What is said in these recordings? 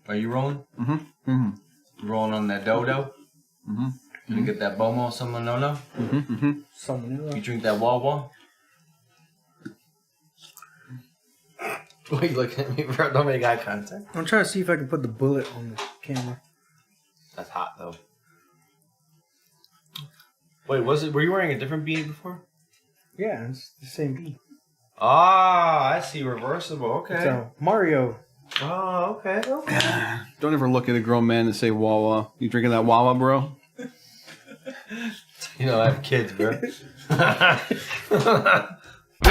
Are you rolling? Mm-hmm. Mm-hmm. Rolling on that dodo? Mm-hmm. You get that bomo, salmonella? Mm-hmm. Mm-hmm. Salmonella. You drink that wawa? Why are you looking at me, bro? Don't make eye contact. I'm trying to see if I can put the bullet on the camera. That's hot, though. Wait, were you wearing a different beanie before? Yeah, it's the same beat. Ah, I see. Reversible. Okay. It's a Mario. Oh, okay. Don't ever look at a grown man and say Wawa. You drinking that Wawa, bro? You know, I have kids, bro. We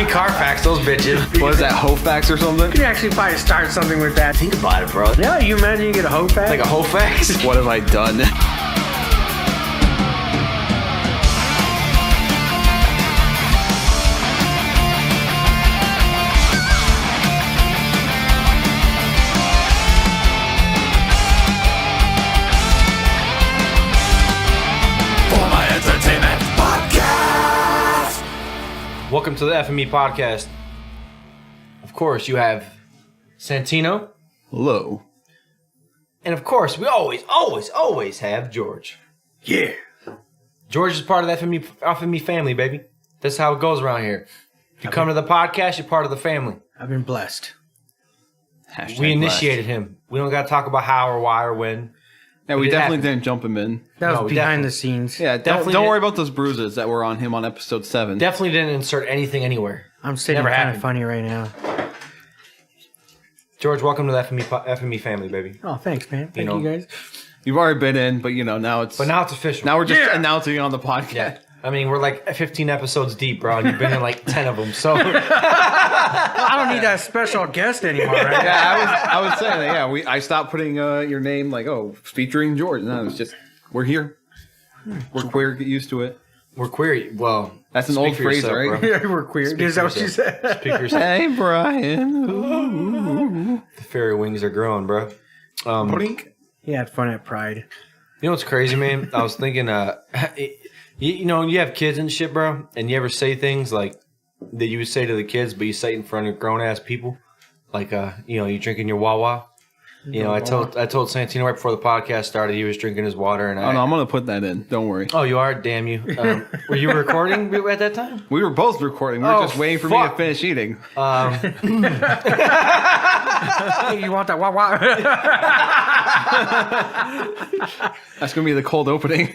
Carfax those bitches. What is that, Hoefax or something? You could actually probably start something with that. Think about it, bro. Yeah, you imagine you get a Hoefax? Like a Hoefax? What have I done? Welcome to the FME podcast. Of course, you have Santino. Hello. And of course, we always have George. Yeah. George is part of the FME family, baby. That's how it goes around here. If you come to the podcast, you're part of the family. I've been blessed. We initiated him. We don't got to talk about how or why or when. Yeah, we definitely didn't jump him in. That was behind the scenes. Yeah, don't worry about those bruises that were on him on episode 7. Definitely didn't insert anything anywhere. I'm sitting kind of funny right now. George, welcome to the FME family, baby. Oh, thanks, man. Thank you guys. You've already been in, but now it's... But now it's official. Now we're just announcing it on the podcast. Yeah. I mean, we're like 15 episodes deep, bro, and you've been in like 10 of them, so... I don't need that special guest anymore, right? Yeah, I was saying that, yeah. I stopped putting your name like, featuring George. No, it's just, we're here. We're queer, get used to it. We're queer. Well, that's an old phrase, yourself, right? Yeah, we're queer. Is that what you said? Speak for yourself. Hey, Brian. Ooh. The fairy wings are growing, bro. Blink. He had fun at Pride. You know what's crazy, man? I was thinking, you have kids and shit, bro, and you ever say things like that you would say to the kids, but you say it in front of grown ass people, like, you drinking your Wawa. I told Santino right before the podcast started, he was drinking his water, and no, I'm gonna put that in. Don't worry. Oh, you are? Damn you! Were you recording at that time? We were both recording. We were just waiting for me to finish eating. Hey, you want that Wawa? That's gonna be the cold opening.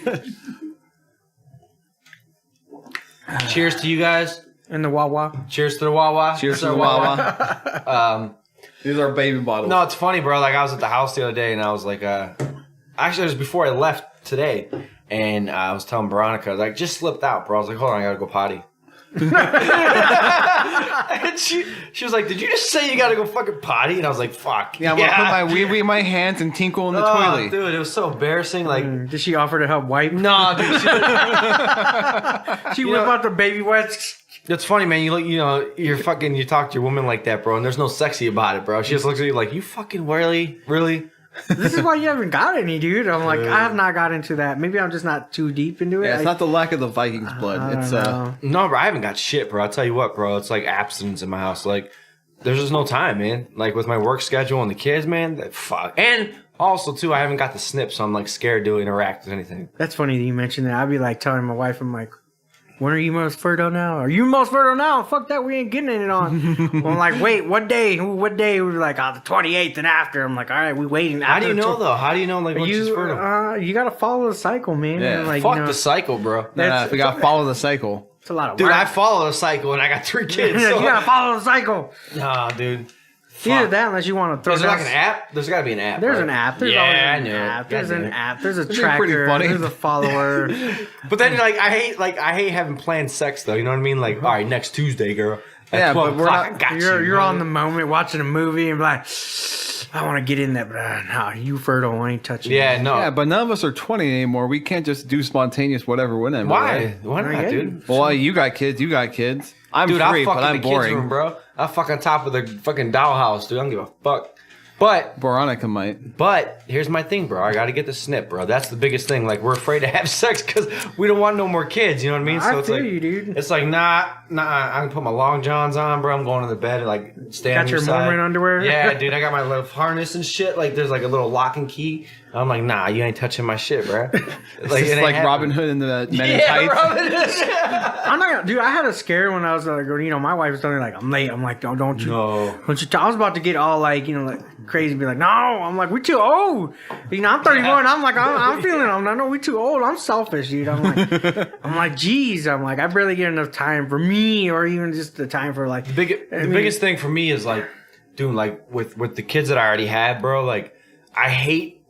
Cheers to you guys. And the Wawa. Cheers to the Wawa. Cheers to the Wawa. These are baby bottles. No, it's funny, bro. Like, I was at the house the other day, and I was like, actually, it was before I left today, and I was telling Veronica, like, just slipped out, bro. I was like, hold on, I gotta go potty. And she was like, did you just say you gotta go fucking potty? And I was like, fuck. Yeah, I'm gonna put my wee in my hands and tinkle in the toilet. Dude, it was so embarrassing. Like, did she offer to help wipe? No, dude. She whipped out the baby wets. It's funny, man. You talk to your woman like that, bro, and there's no sexy about it, bro. She just looks at you like, you fucking really? This is why you haven't got any, dude. I'm like, I have not got into that. Maybe I'm just not too deep into it. Yeah, it's not the lack of the Vikings blood. It's no, bro. I haven't got shit, bro. I'll tell you what, bro. It's like abstinence in my house. Like, there's just no time, man. Like, with my work schedule and the kids, man. Fuck. And also, too, I haven't got the snip, so I'm like scared to interact with anything. That's funny that you mentioned that. I'd be like telling my wife, I'm like, when are you most fertile now? Are you most fertile now? Fuck that, we ain't getting it on. Well, I'm like, wait, what day? What day? We were like, the 28th and after. I'm like, all right, we waiting. How do you know, though? How do you know, like, when she's fertile? You got to follow the cycle, man. Yeah, like, fuck the cycle, bro. We got to follow the cycle. It's a lot of work. Dude, I follow the cycle, and I got 3 kids. You got to follow the cycle. Nah, dude. Either that, unless you want to throw. Is there like an app? There's got to be an app. There's right? an app. There's always an app. There's an app. There's a tracker. Pretty funny. There's a follower. But then, like, I hate having planned sex, though. You know what I mean? Like, all right, next Tuesday, girl. At 12 o'clock, I got you're on the moment watching a movie and be like, I want to get in there, but no, you fertile, I ain't touching. Yeah, you. no. Yeah, but none of us are 20 anymore. We can't just do spontaneous whatever, whenever. Why? Right? Why not, dude? Well, you got kids. You got kids. I'm free, but I'm boring. Kids room, bro. I fuck on top of the fucking dollhouse, dude. I don't give a fuck. But Veronica might. But here's my thing, bro. I got to get the snip, bro. That's the biggest thing. Like, we're afraid to have sex because we don't want no more kids. You know what I mean? I it's feel like, you, dude. It's like, nah. I can put my long johns on, bro. I'm going to the bed and like stay on Got your your side. Mormon underwear? Yeah, dude. I got my little harness and shit. Like, there's like a little lock and key. I'm like, nah, you ain't touching my shit, bro. Like, it's like Robin Hood in the Men in Tights. Robin Hood. I'm not gonna, dude. I had a scare when I was like, my wife was telling me like, I'm late. I'm like, don't you? No. Don't you? I was about to get all like, like crazy, be like, no. I'm like, we too old. I'm 31. I'm like, I'm feeling. No, we too old. I'm selfish, dude. I'm like, geez. I'm like, I barely get enough time for me, or even just the time for like. The biggest thing for me is like, dude, like with the kids that I already had, bro. Like, I hate.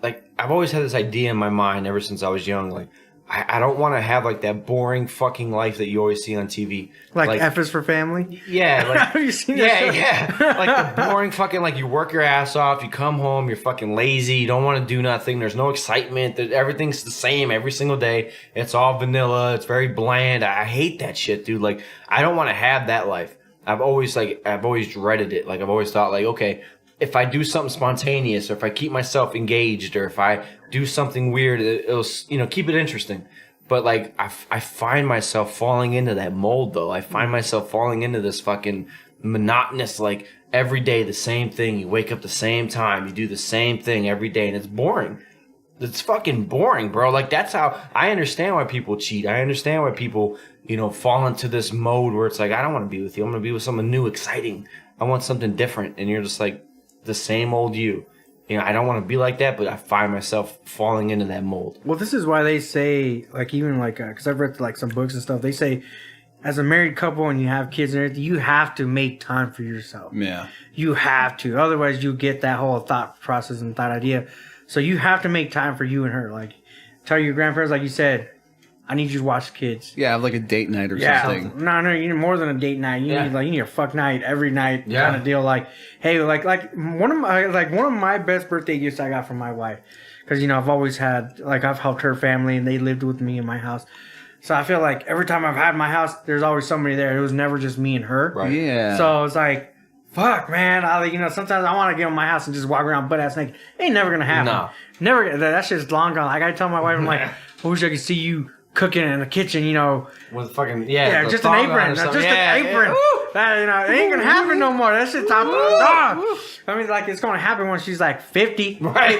Like, I've always had this idea in my mind ever since I was young. Like, I don't want to have, like, that boring fucking life that you always see on TV. Like F is for family? Yeah. Like, have you seen that? Yeah. Like, the boring fucking, like, you work your ass off, you come home, you're fucking lazy, you don't want to do nothing, there's no excitement, everything's the same every single day. It's all vanilla, it's very bland. I hate that shit, dude. Like, I don't want to have that life. I've always dreaded it. Like, I've always thought, like, okay, if I do something spontaneous, or if I keep myself engaged, or if I do something weird, it'll keep it interesting. But like I find myself falling into that mold, though. I find myself falling into this fucking monotonous, like every day the same thing. You wake up the same time, you do the same thing every day, and it's boring. It's fucking boring, bro. Like, that's how I understand why people cheat. I understand why people, fall into this mode where it's like, I don't want to be with you. I'm going to be with someone new, exciting. I want something different. And you're just like the same old you. I don't want to be like that, but I find myself falling into that mold. Well, this is why they say, like, even like, because I've read like some books and stuff, they say as a married couple and you have kids and everything, you have to make time for yourself. Yeah. You have to. Otherwise, you get that whole thought process and thought idea. So you have to make time for you and her. Like, tell your grandparents, like you said, I need you to watch the kids. Yeah, have like a date night or something. No, you need more than a date night. You need a fuck night every night kind of deal. Like, hey, like one of my best birthday gifts I got from my wife, because I've always had, like, I've helped her family and they lived with me in my house. So I feel like every time I've had my house, there's always somebody there. It was never just me and her. Right. Yeah. So it's like, fuck, man. Sometimes I want to get in my house and just walk around butt ass naked. Ain't never gonna happen. No. Never. That shit's long gone. Like, I tell my wife, I'm like, I wish I could see you cooking in the kitchen, with fucking just an apron, an apron. That, it ain't gonna happen no more. That shit's top dog. I mean, like, it's gonna happen when she's like 50, right?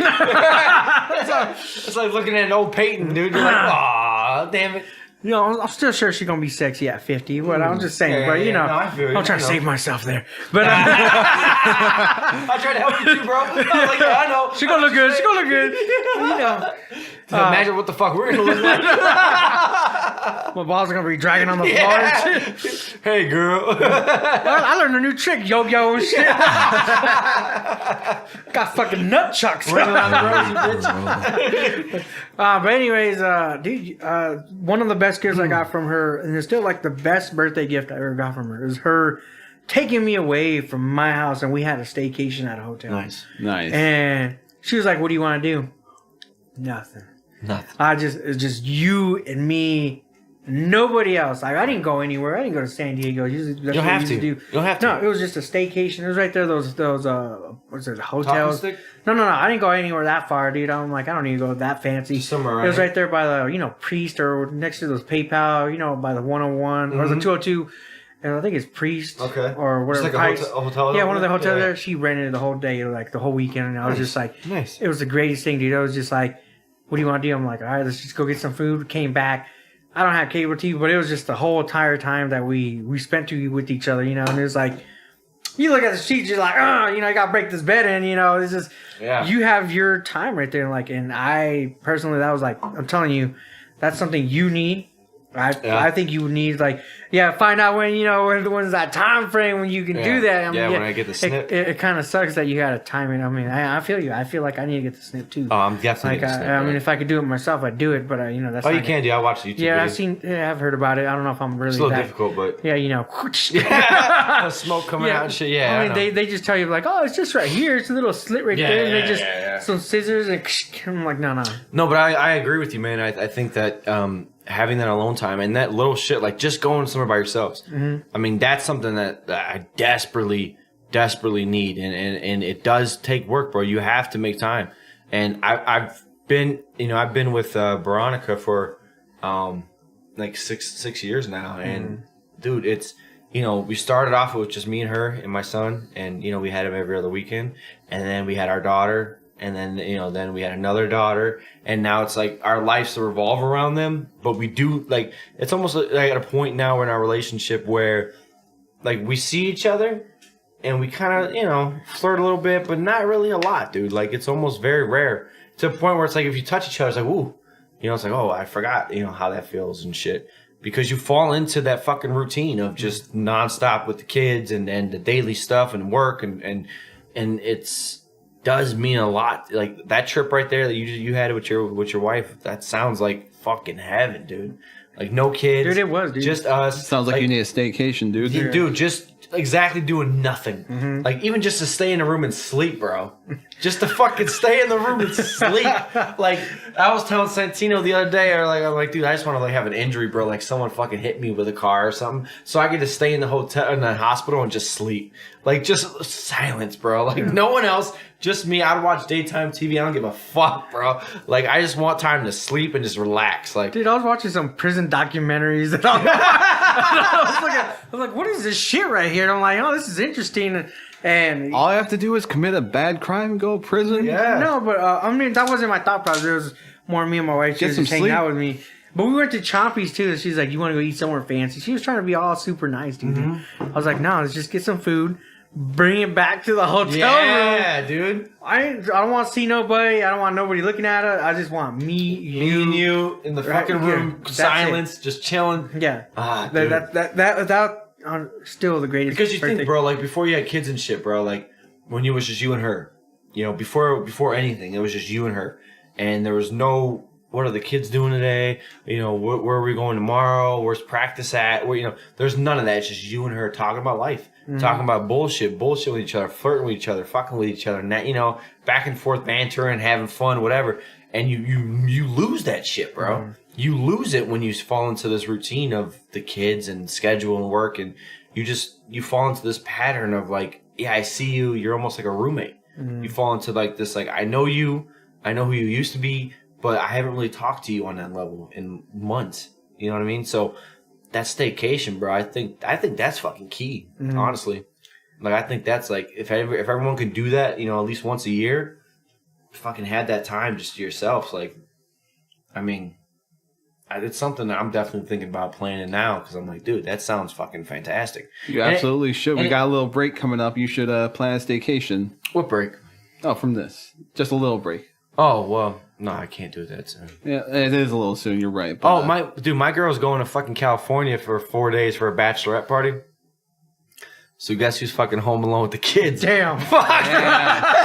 It's like looking at an old Peyton, dude. You're like, aw, damn it. I'm still sure she's gonna be sexy at 50. But I'm just saying, No, I feel you. I'm trying to save myself there. But I tried to help you too, bro. I was like, yeah, I know. She's gonna look good. She's gonna look good. Imagine what the fuck we're gonna look like. My balls are gonna be dragging on the floor and shit. Hey, girl. I learned a new trick, yo-yo and shit. Got fucking nut chucks. Running around the road, you bitch. But anyways, dude, one of the best gifts I got from her, and it's still like the best birthday gift I ever got from her, is her taking me away from my house, and we had a staycation at a hotel. Nice. And she was like, "What do you want to do?" Nothing. It's just you and me. Nobody else. Like, I didn't go anywhere. I didn't go to San Diego. You don't have to. You don't have to. No, it was just a staycation. It was right there. Those what's it? Hotels. No. I didn't go anywhere that far, dude. I'm like, I don't need to go that fancy. Just somewhere right. It was right there by the Priest, or next to those PayPal. By the 101 or the 202. And I think it's Priest. Okay. Or whatever. It's like a hotel. Yeah, one of the hotels there. She rented the whole day, like the whole weekend, and I was just like, nice. It was the greatest thing, dude. I was just like, what do you want to do? I'm like, all right, let's just go get some food. Came back. I don't have cable TV, but it was just the whole entire time that we spent with each other, and it was like, you look at the sheets, you're like, I gotta break this bed in, it's just, you have your time right there, and I personally, that was like, I'm telling you, that's something you need. I think you would need, like, find out when's that time frame when you can do that. I mean, when I get the snip. It kind of sucks that you got to time it. I mean, I feel you. I feel like I need to get the snip too. Oh, I'm definitely getting the snip. I mean, if I could do it myself, I'd do it. But that's. Oh, you can do. I watched the YouTube. Yeah, videos. I've heard about it. I don't know if I'm really. It's a little difficult, but yeah, smoke coming out and shit. Yeah, I mean, they just tell you like, oh, it's just right here. It's a little slit right there. And they just some scissors and I'm like, no. No, but I agree with you, man. I think that having that alone time and that little shit, like just going somewhere by yourselves. Mm-hmm. I mean, that's something that I desperately desperately need, and it does take work, bro. You have to make time. And I've been with Veronica for like six years now, and dude, it's we started off with just me and her and my son, and we had him every other weekend, and then we had our daughter. And then, then we had another daughter, and now it's like our lives revolve around them. But we do, like, it's almost like at a point now in our relationship where, like, we see each other and we kind of, flirt a little bit, but not really a lot, dude. Like, it's almost very rare to a point where it's like if you touch each other, it's like, ooh, it's like, oh, I forgot, how that feels and shit. Because you fall into that fucking routine of just nonstop with the kids and the daily stuff and work and it's. Does mean a lot. Like that trip right there that you had with your wife. That sounds like fucking heaven, dude. Like no kids, dude. It was, dude. Just us. Sounds like you need a staycation, dude. Dude, just exactly doing nothing. Like even just to stay in a room and sleep, bro. Just to fucking stay in the room and sleep. Like I was telling Santino the other day, I'm like, dude, I just want to like have an injury, bro. Like someone fucking hit me with a car or something, so I get to stay in the hospital and just sleep. Like just silence, bro. Like no one else. Just me. I'd watch daytime TV. I don't give a fuck, bro. Like, I just want time to sleep and just relax. Like, dude, I was watching some prison documentaries. And I was like, what is this shit right here? And I'm like, oh, this is interesting. And all I have to do is commit a bad crime and go to prison? Yeah. No, but I mean, that wasn't my thought process. It was more me and my wife. She was just hanging out with me. But we went to Chompy's too. And she's like, you want to go eat somewhere fancy? She was trying to be all super nice, dude. I was like, no, let's just get some food. Bring it back to the hotel room. Yeah, dude. I don't want to see nobody. I don't want nobody looking at it. I just want me and you in the fucking room, silence, just chilling. Yeah. Dude. That still the greatest. Because you think, bro, like before you had kids and shit, bro, like when it was just you and her, before anything, it was just you and her, and there was no. What are the kids doing today? Where are we going tomorrow? Where's practice at? There's none of that. It's just you and her talking about life, talking about bullshit with each other, flirting with each other, fucking with each other, and that, back and forth bantering, having fun, whatever. And you lose that shit, bro. You lose it when you fall into this routine of the kids and schedule and work, and you fall into this pattern of like, yeah, I see you. You're almost like a roommate. You fall into like this, like I know you, I know who you used to be. But I haven't really talked to you on that level in months. You know what I mean? So that staycation, bro, I think that's fucking key, honestly. Like I think that's like if everyone could do that, at least once a year, fucking have that time just to yourself. Like, I mean, it's something that I'm definitely thinking about planning now because I'm like, dude, that sounds fucking fantastic. You absolutely should. We got a little break coming up. You should plan a staycation. What break? Oh, from this. Just a little break. Oh, well, no, I can't do that soon. Yeah, it is a little soon. You're right. But, my girl's going to fucking California for 4 days for a bachelorette party. So guess who's fucking home alone with the kids? Damn. Fuck. Yeah.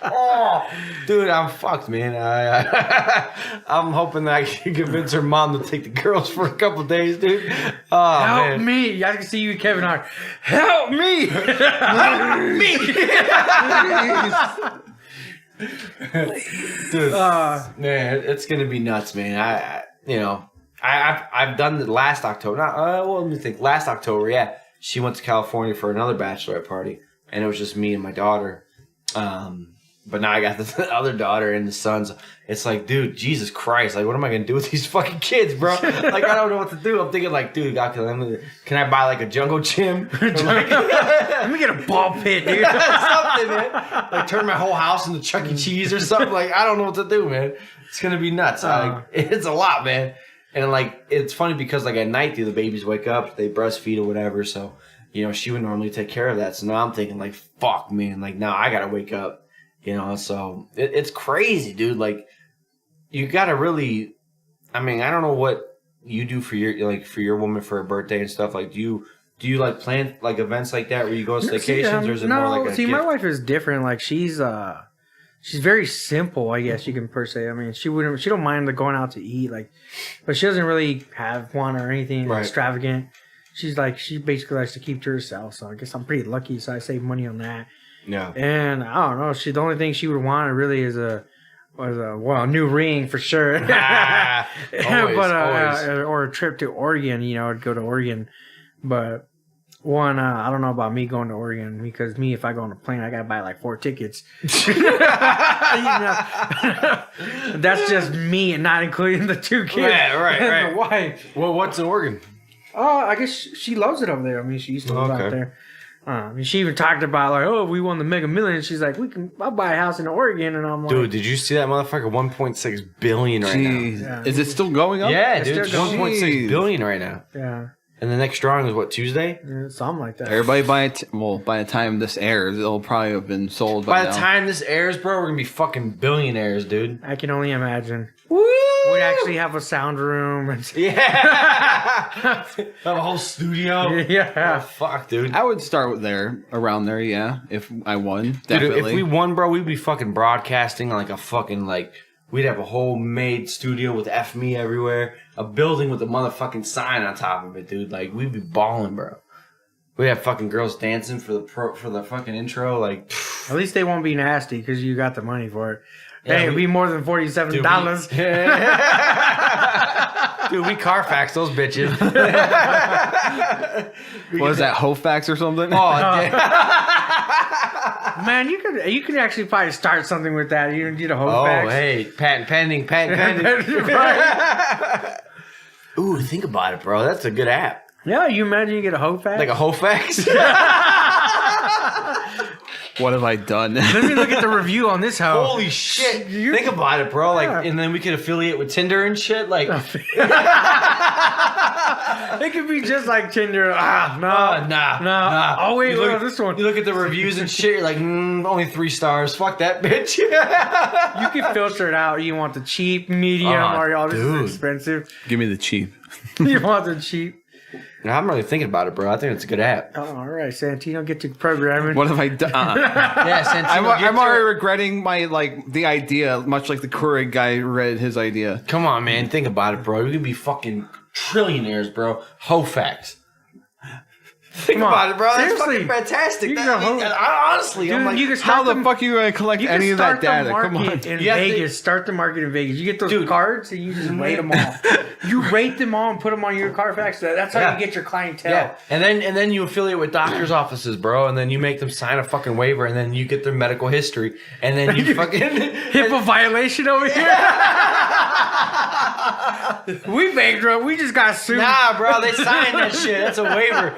Oh, dude, I'm fucked, man. I'm hoping that I can convince her mom to take the girls for a couple days, dude. Oh, help me. I can see you, Kevin Hart. Help me. Help me. Dude, man, it's gonna be nuts, man. I've done the last October. Let me think. Last October, yeah, she went to California for another bachelorette party, and it was just me and my daughter. But now I got the other daughter and the sons. It's like, dude, Jesus Christ! Like, what am I gonna do with these fucking kids, bro? Like, I don't know what to do. I'm thinking, like, dude, can I buy like a jungle gym? Let me get a ball pit, dude. Something, man. Like, turn my whole house into Chuck E. Cheese or something. Like, I don't know what to do, man. It's gonna be nuts. It's a lot, man. And like, it's funny because like at night, the babies wake up, they breastfeed or whatever. So, she would normally take care of that. So now I'm thinking like, fuck, man. Like now I gotta wake up. So it's crazy, dude. Like, you gotta really. I mean, I don't know what you do for your woman for her birthday and stuff. Like, do you like plan like events like that where you go to staycations, or is it more like a gift? My wife is different. Like she's very simple, I guess you can per se. I mean, she don't mind going out to eat, like, but she doesn't really have one or anything extravagant. She basically likes to keep to herself. So I guess I'm pretty lucky. So I save money on that. Yeah. And I don't know. The only thing she would want really is a new ring for sure. Always. Or a trip to Oregon. I'd go to Oregon, but One, I don't know about me going to Oregon because if I go on a plane, I gotta buy like 4 tickets. That's just me and not including the 2 kids and the wife. Well, what's in Oregon? Oh, I guess she loves it over there. I mean, she used to live out there. I mean, she even talked about like, oh, we won the Mega Millions. She's like, I'll buy a house in Oregon, and I'm like, dude, did you see that motherfucker? 1.6 billion right now. Yeah. Is it still going up? Yeah, It's dude, it's still going. 1.6 billion right now. Yeah, And the next drawing is what, Tuesday? something like that. Everybody by the time this airs, it'll probably have been sold By now. the time this airs, bro, we're gonna be fucking billionaires, dude. I can only imagine. Woo! We'd actually have a sound room. And Yeah. Have a whole studio. yeah. Oh, fuck, dude. I would start with around there, yeah. If I won, Dude, definitely. if we won, bro, we'd be fucking broadcasting on like a fucking like. We'd have a whole made studio with F me everywhere. A building with a motherfucking sign on top of it, dude. Like we'd be balling, bro. We'd have fucking girls dancing for the fucking intro, like. At least they won't be nasty because you got the money for it. Yeah, Hey, it'd be more than $47. Dude, we Carfax those bitches. What is that, Hoefax or something? Oh, damn. Man, you could actually probably start something with that. You need a Hoefax. Oh, hey, patent pending. Ooh, think about it, bro. That's a good app. Yeah, you imagine you get a Hoefax? Like a Hoefax. What have I done? Let me look at the review on this hoe. Holy shit! Think about it, bro. Like, and then we could affiliate with Tinder and shit. Like, It could be just like Tinder. Nah. Oh wait, this one. You look at the reviews and shit. You're like, only 3 stars. Fuck that bitch. You can filter it out. You want the cheap, medium, or all this dude. is expensive. Give me the cheap. You want the cheap. I'm really thinking about it, bro. I think it's a good app. Oh, all right, Santino, get to programming. What have I done? Yeah, I'm already regretting the idea, much like the Keurig guy read his idea. Come on, man. Think about it, bro. We could be fucking trillionaires, bro. Hoefax. Think about it, bro. That's Seriously. fucking fantastic. You That, can go honestly, Dude, I'm like, you can How start the fuck are you going to collect any of that data? Come on. In You have to- Vegas, start the market in Vegas. You get those cards and you just rate them all. You rate them all and put them on your Carfax. That's how you get your clientele. yeah. And then you affiliate with doctors' offices, bro, and then you make them sign a fucking waiver, and then you get their medical history, and then you fucking HIPAA violation over here. We bankrupt. We just got sued. Nah, bro, they signed that shit. That's a waiver.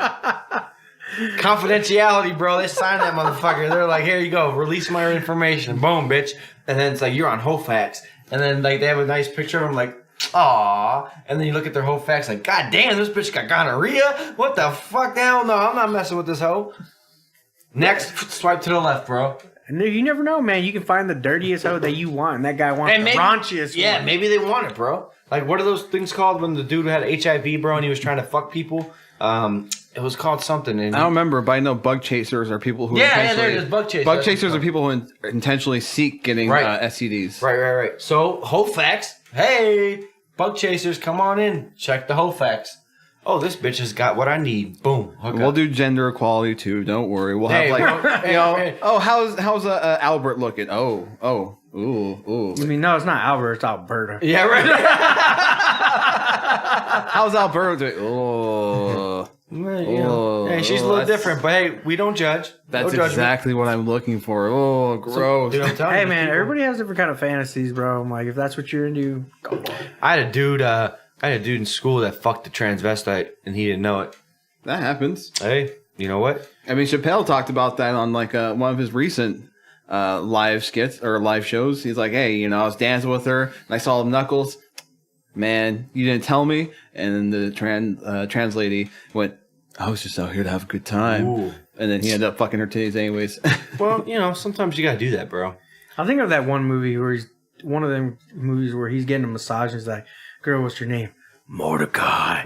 Confidentiality, bro. They signed that motherfucker. They're like, here you go, release my information. Boom, bitch. And then it's like, you're on Hoefax. And then like they have a nice picture of them, like, aw. And then you look at their Hoefax, like, god damn, this bitch got gonorrhea. What the fuck? Hell no, I'm not messing with this hoe. Next, swipe to the left, bro. And you never know, man. You can find the dirtiest hoe that you want, and that guy wants the raunchiest Yeah, one. maybe they want it, bro. Like, what are those things called when the dude had HIV, bro, and he was trying to fuck people? It was called something. And I don't remember, but I know bug chasers are people who there it is, bug chasers. Bug chasers are people who intentionally seek getting STDs. Right. So, Hoefax, hey, bug chasers, come on in. Check the Hoefax. Oh, this bitch has got what I need. Boom. We'll do gender equality too. Don't worry. We'll have oh, how's Albert looking? Ooh. I mean, no, it's not Albert. It's Alberta. Yeah, right. How's Alberta doing? Oh. Hey, she's a little different, but hey, we don't judge. That's no exactly what I'm looking for. Oh, gross. Dude, I'm telling Hey, you, man, people- everybody has different kind of fantasies, bro. I'm like, if that's what you're into, go for it. I had a dude in school that fucked a transvestite, and he didn't know it. That happens. Hey, you know what? I mean, Chappelle talked about that on like one of his recent live skits or live shows. He's like, hey, I was dancing with her and I saw them knuckles. Man, you didn't tell me. And then the trans lady went, I was just out here to have a good time. Ooh. And then he ended up fucking her titties anyways. Well, sometimes you gotta do that, bro. I think of that one movie where one of them movies where he's getting a massage and he's like, girl, what's your name? Mordecai.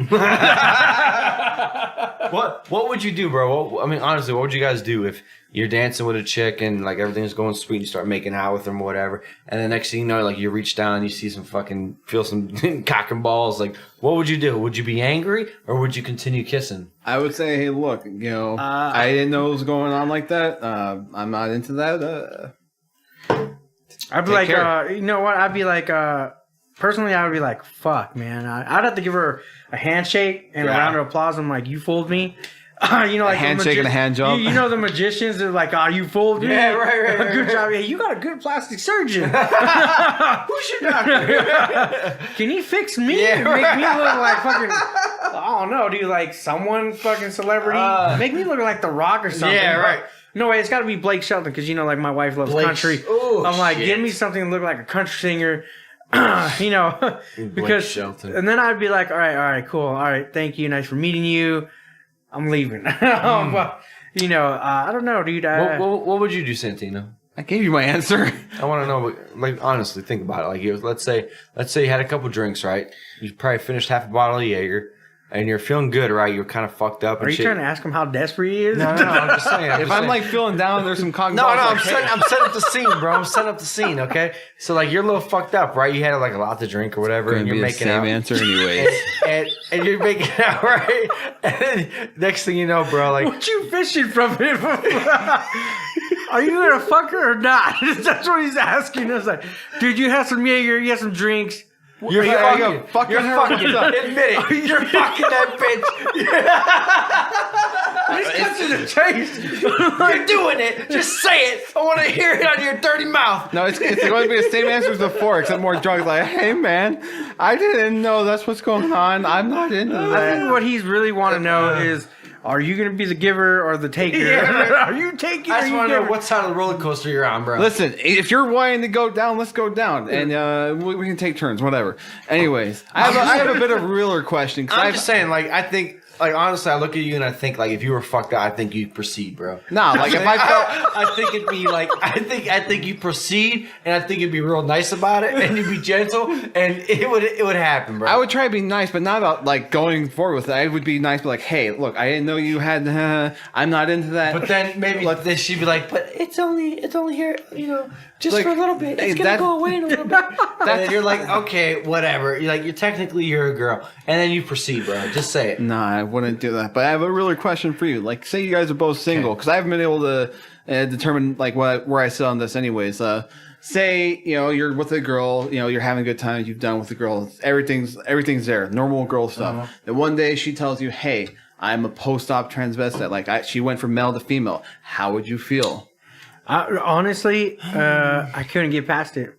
What would you do, bro? I mean, honestly, what would you guys do if you're dancing with a chick and like everything's going sweet and you start making out with them or whatever, and the next thing you know, like you reach down and you see feel some cock and balls, like what would you do? Would you be angry or would you continue kissing? I would say, hey, look, I didn't know it was going on like that. I'm not into that. I'd be like, you know what? I'd be like, personally, I would be like, fuck, man. I'd have to give her a handshake and a round of applause. I'm like, you fooled me. You know, like a handshake and a hand job. You know the magicians are like, "Oh, you fooled me." Yeah, right. Good job. Yeah, you got a good plastic surgeon. Who's your doctor? Can he fix me? Yeah, And make me look like fucking? I don't know, dude. Like someone fucking celebrity. Make me look like The Rock or something. Yeah, bro. right. No way. It's got to be Blake Shelton because you know, like my wife loves country. Oh, I'm like, shit. give me something to look like a country singer. You know, because Shelton. and then I'd be like, all right, cool, all right, thank you, nice for meeting you. I'm leaving. But, you know, I don't know, dude. What would you do, Santino? I gave you my answer. I want to know, like, honestly, think about it. Like, let's say you had a couple drinks, right? You probably finished half a bottle of Jaeger, and you're feeling good, right? You're kind of fucked up. Are you trying to ask him how desperate he is? No, I'm just saying. If I'm like feeling down, there's some cotton no, balls, I'm like, setting up the scene, bro. I'm setting up the scene, okay? So like you're a little fucked up, right? You had like a lot to drink or whatever, and you're making the same out. answer anyways. and you're making out, right? And then next thing you know, bro, like What you fishing from him? Are you gonna fuck her or not? That's what he's asking us. Like, dude, you had some Jaeger, you had some drinks. you're fucking fucking, admit it. You're fucking that bitch. This cuts to the chase. You're doing it. Just say it. I want to hear it out of your dirty mouth. No, it's going to be the same answer as before, except more drunk. Like, hey, man, I didn't know that's what's going on. I'm not into I that. think what he's really want to know is, are you gonna be the giver or the taker? Yeah, right. Are you taking? I or just you want to know giving? what side of the roller coaster you're on, bro. Listen, if you're wanting to go down, let's go down, and we can take turns, whatever. Anyways, I have a bit of a realer question. I'm just saying, like, I think, like, honestly, I look at you and I think, like, if you were fucked up, I think you'd proceed, bro. Nah, like if I felt, I think it'd be like, I think you proceed, and I think you'd be real nice about it, and you'd be gentle, and it would happen, bro. I would try to be nice, but not about like going forward with it. I would be nice, but like, hey, look, I didn't know you had. I'm not into that. But then maybe then she'd be like, but it's only here, you know, just Like, for a little bit. hey, It's gonna that- go away in a little bit. And then you're like, okay, whatever. You're like, you're a girl, and then you proceed, bro. Just say it. Nah, I wouldn't do that. But I have a realer question for you. Like, say you guys are both single, because I haven't been able to determine like where I sit on this. Anyways, say you're with a girl, you're having a good time, you've done with the girl, everything's there, normal girl stuff. Then one day she tells you, hey, I'm a post-op transvestite. Like she went from male to female. How would you feel? Honestly, I couldn't get past it.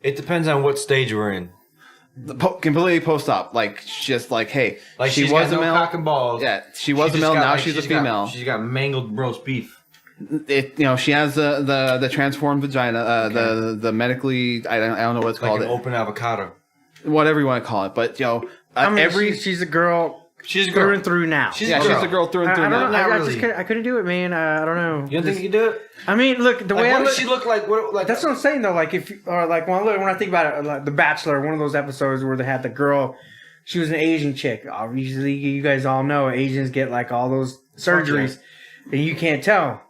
It depends on what stage we're in. Completely post-op. Like just like, hey, Like she she's was got a no male. cock and balls. Yeah, she was a male. Now she's a female. She's got mangled roast beef. She has the transformed vagina, the medically, I don't know what it's Like called. an open avocado. Whatever you want to call it, but I mean, she's a girl. She's a through girl. and through now. She's yeah, a girl. she's a girl through and I through. don't know. now. Not I really. I couldn't do it, man. I don't know. You don't think you can do it? I mean, look, the way Like, I what does look, she look like? What, that's what I'm saying though. Like like when I think about it, like The Bachelor, one of those episodes where they had the girl, she was an Asian chick. Obviously, you guys all know Asians get like all those surgeries, and you can't tell.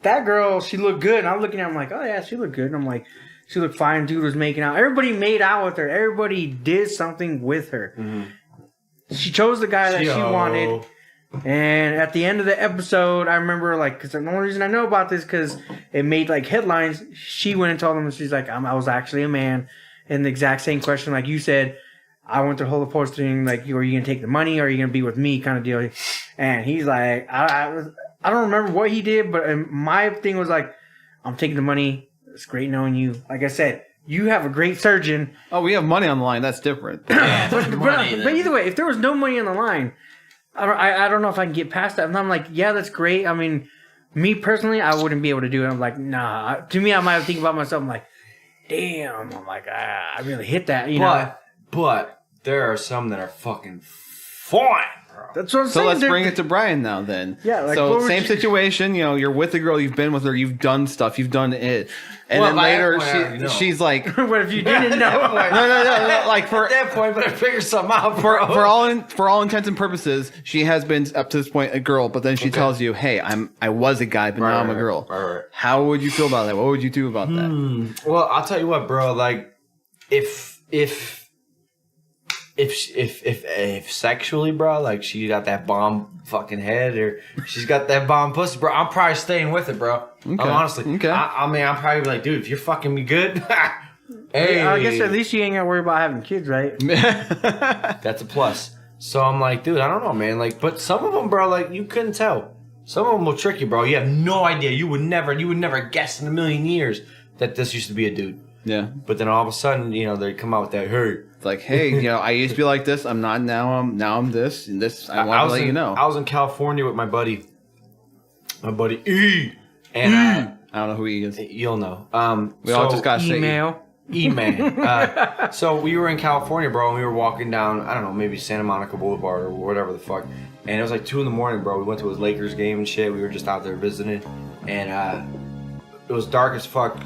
That girl, she looked good, and I'm looking at her, I'm like, oh yeah, she looked good. And I'm like, she looked fine. Dude was making out. Everybody made out with her. Everybody did something with her. Mm-hmm. She chose the guy that she wanted. And at the end of the episode, I remember, like, because the only reason I know about this because it made, like, headlines. She went and told them, she's like, I was actually a man. And the exact same question, like you said, I went through the whole post thing, like, are you going to take the money or are you going to be with me kind of deal? And he's like, I don't remember what he did, but my thing was like, I'm taking the money. It's great knowing you. Like I said, you have a great surgeon. Oh, we have money on the line. That's different. But either way, if there was no money on the line, I don't know if I can get past that. And I'm like, yeah, that's great. I mean, me personally, I wouldn't be able to do it. I'm like, nah. To me, I might think about myself. I'm like, damn. I'm like, I really hit that, you know. But there are some that are fucking fine, bro. That's what I'm So saying. let's bring it to Brian now then. Yeah, like, so what would same you- situation, you're with a girl, you've been with her, you've done stuff, you've done it. And Well, then by that later point, I already know. she's like, What if you didn't know? no, like At that point, but I figure something out, bro. for all intents and purposes, she has been up to this point a girl, but then she tells you, "Hey, I was a guy, but now I'm a girl." Right. How would you feel about that? What would you do about that? Well, I'll tell you what, bro. Like, if sexually, bro, like she got that bomb fucking head or she's got that bomb pussy, bro, I'm probably staying with it, bro. I'm honestly. Okay. I mean, I'm probably like, dude, if you're fucking me good, hey, I guess at least you ain't got to worry about having kids, right? that's a plus. So I'm like, dude, I don't know, man. Like, but some of them, bro, like, you couldn't tell. Some of them will trick you, bro. You have no idea. You would never guess in a million years that this used to be a dude. Yeah. But then all of a sudden, you know, they come out with that, hey. It's like, hey, you know, I used to be like this. I'm not now. I'm this. And this, I want to let you know. I was in California with my buddy E. And I don't know who he is. you'll know. We all just got to say Email. E-Man. So we were in California, bro, and we were walking down, I don't know, maybe Santa Monica Boulevard or whatever the fuck. And it was like 2 a.m, bro. We went to his Lakers game and shit. We were just out there visiting. And it was dark as fuck.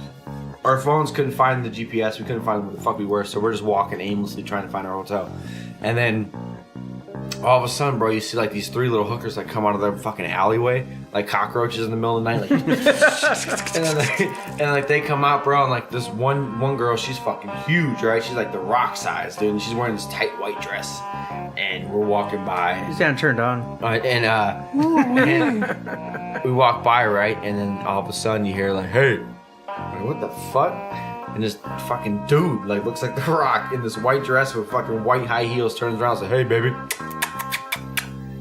Our phones couldn't find the GPS. We couldn't find where the fuck we were. So we're just walking aimlessly trying to find our hotel. And then all of a sudden, bro, you see like these 3 little hookers like come out of their fucking alleyway, like cockroaches in the middle of the night, like, and they come out, bro, and like this one girl, she's fucking huge, right? She's like the rock size, dude, and she's wearing this tight white dress, and we're walking by. You sound turned on. And we walk by, right, and then all of a sudden you hear like, hey, like, what the fuck? And this fucking dude, like, looks like The Rock in this white dress with fucking white high heels, turns around and says, hey, baby.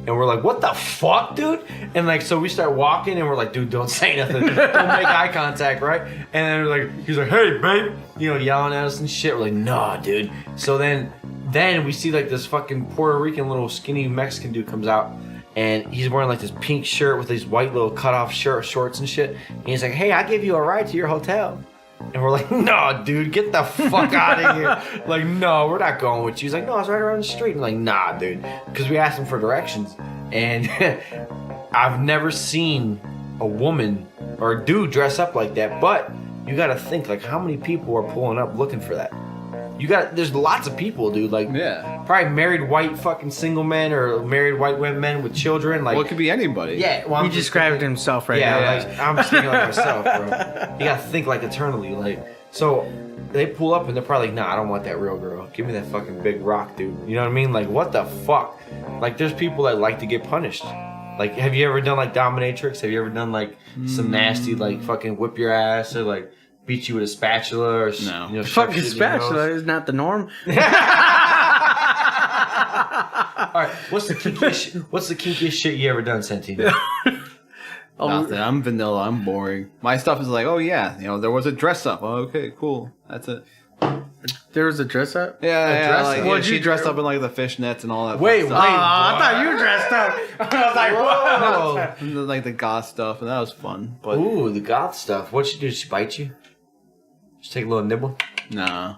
And we're like, what the fuck, dude? And like, so we start walking and we're like, dude, don't say nothing. Don't make eye contact, right? And then we're like, he's like, hey, babe. You know, yelling at us and shit. We're like, nah, dude. So then we see like this fucking Puerto Rican little skinny Mexican dude comes out. And he's wearing like this pink shirt with these white little cutoff shorts and shit. And he's like, hey, I give you a ride to your hotel. And we're like, no, dude, get the fuck out of here. Like, no, we're not going with you. He's like, no, it's right around the street. I'm like, nah, dude. Because we asked him for directions. And I've never seen a woman or a dude dress up like that. But you got to think, like, how many people are pulling up looking for that? There's lots of people, dude. Like, Yeah. probably married white fucking single men or married white women with children. Like, Well, it could be anybody. yeah. Well, He described himself right now. Like, I'm just thinking like myself, bro. You gotta think like eternally, like. So they pull up and they're probably like, nah, I don't want that real girl. Give me that fucking big rock, dude. You know what I mean? Like, what the fuck? Like, there's people that like to get punished. Like, have you ever done like dominatrix? Have you ever done like some nasty like fucking whip your ass or like beat you with a spatula or No. you know, Fucking shove shit in your nose? spatula is not the norm. All right, what's the kinkiest shit you ever done, Santino? Nothing. I'm vanilla. I'm boring. My stuff is like, oh yeah, you know, there was a dress up. Oh, okay, cool. That's it. There was a dress up? Yeah, dress like, up? yeah, What'd she you dressed do? up in like the fishnets and all that. Wait, fun Oh, stuff. I thought you were dressed up. I was like, whoa. No, like the goth stuff, and that was fun. But Ooh, the goth stuff. What'd she do? Did she bite you? Just take a little nibble? nah,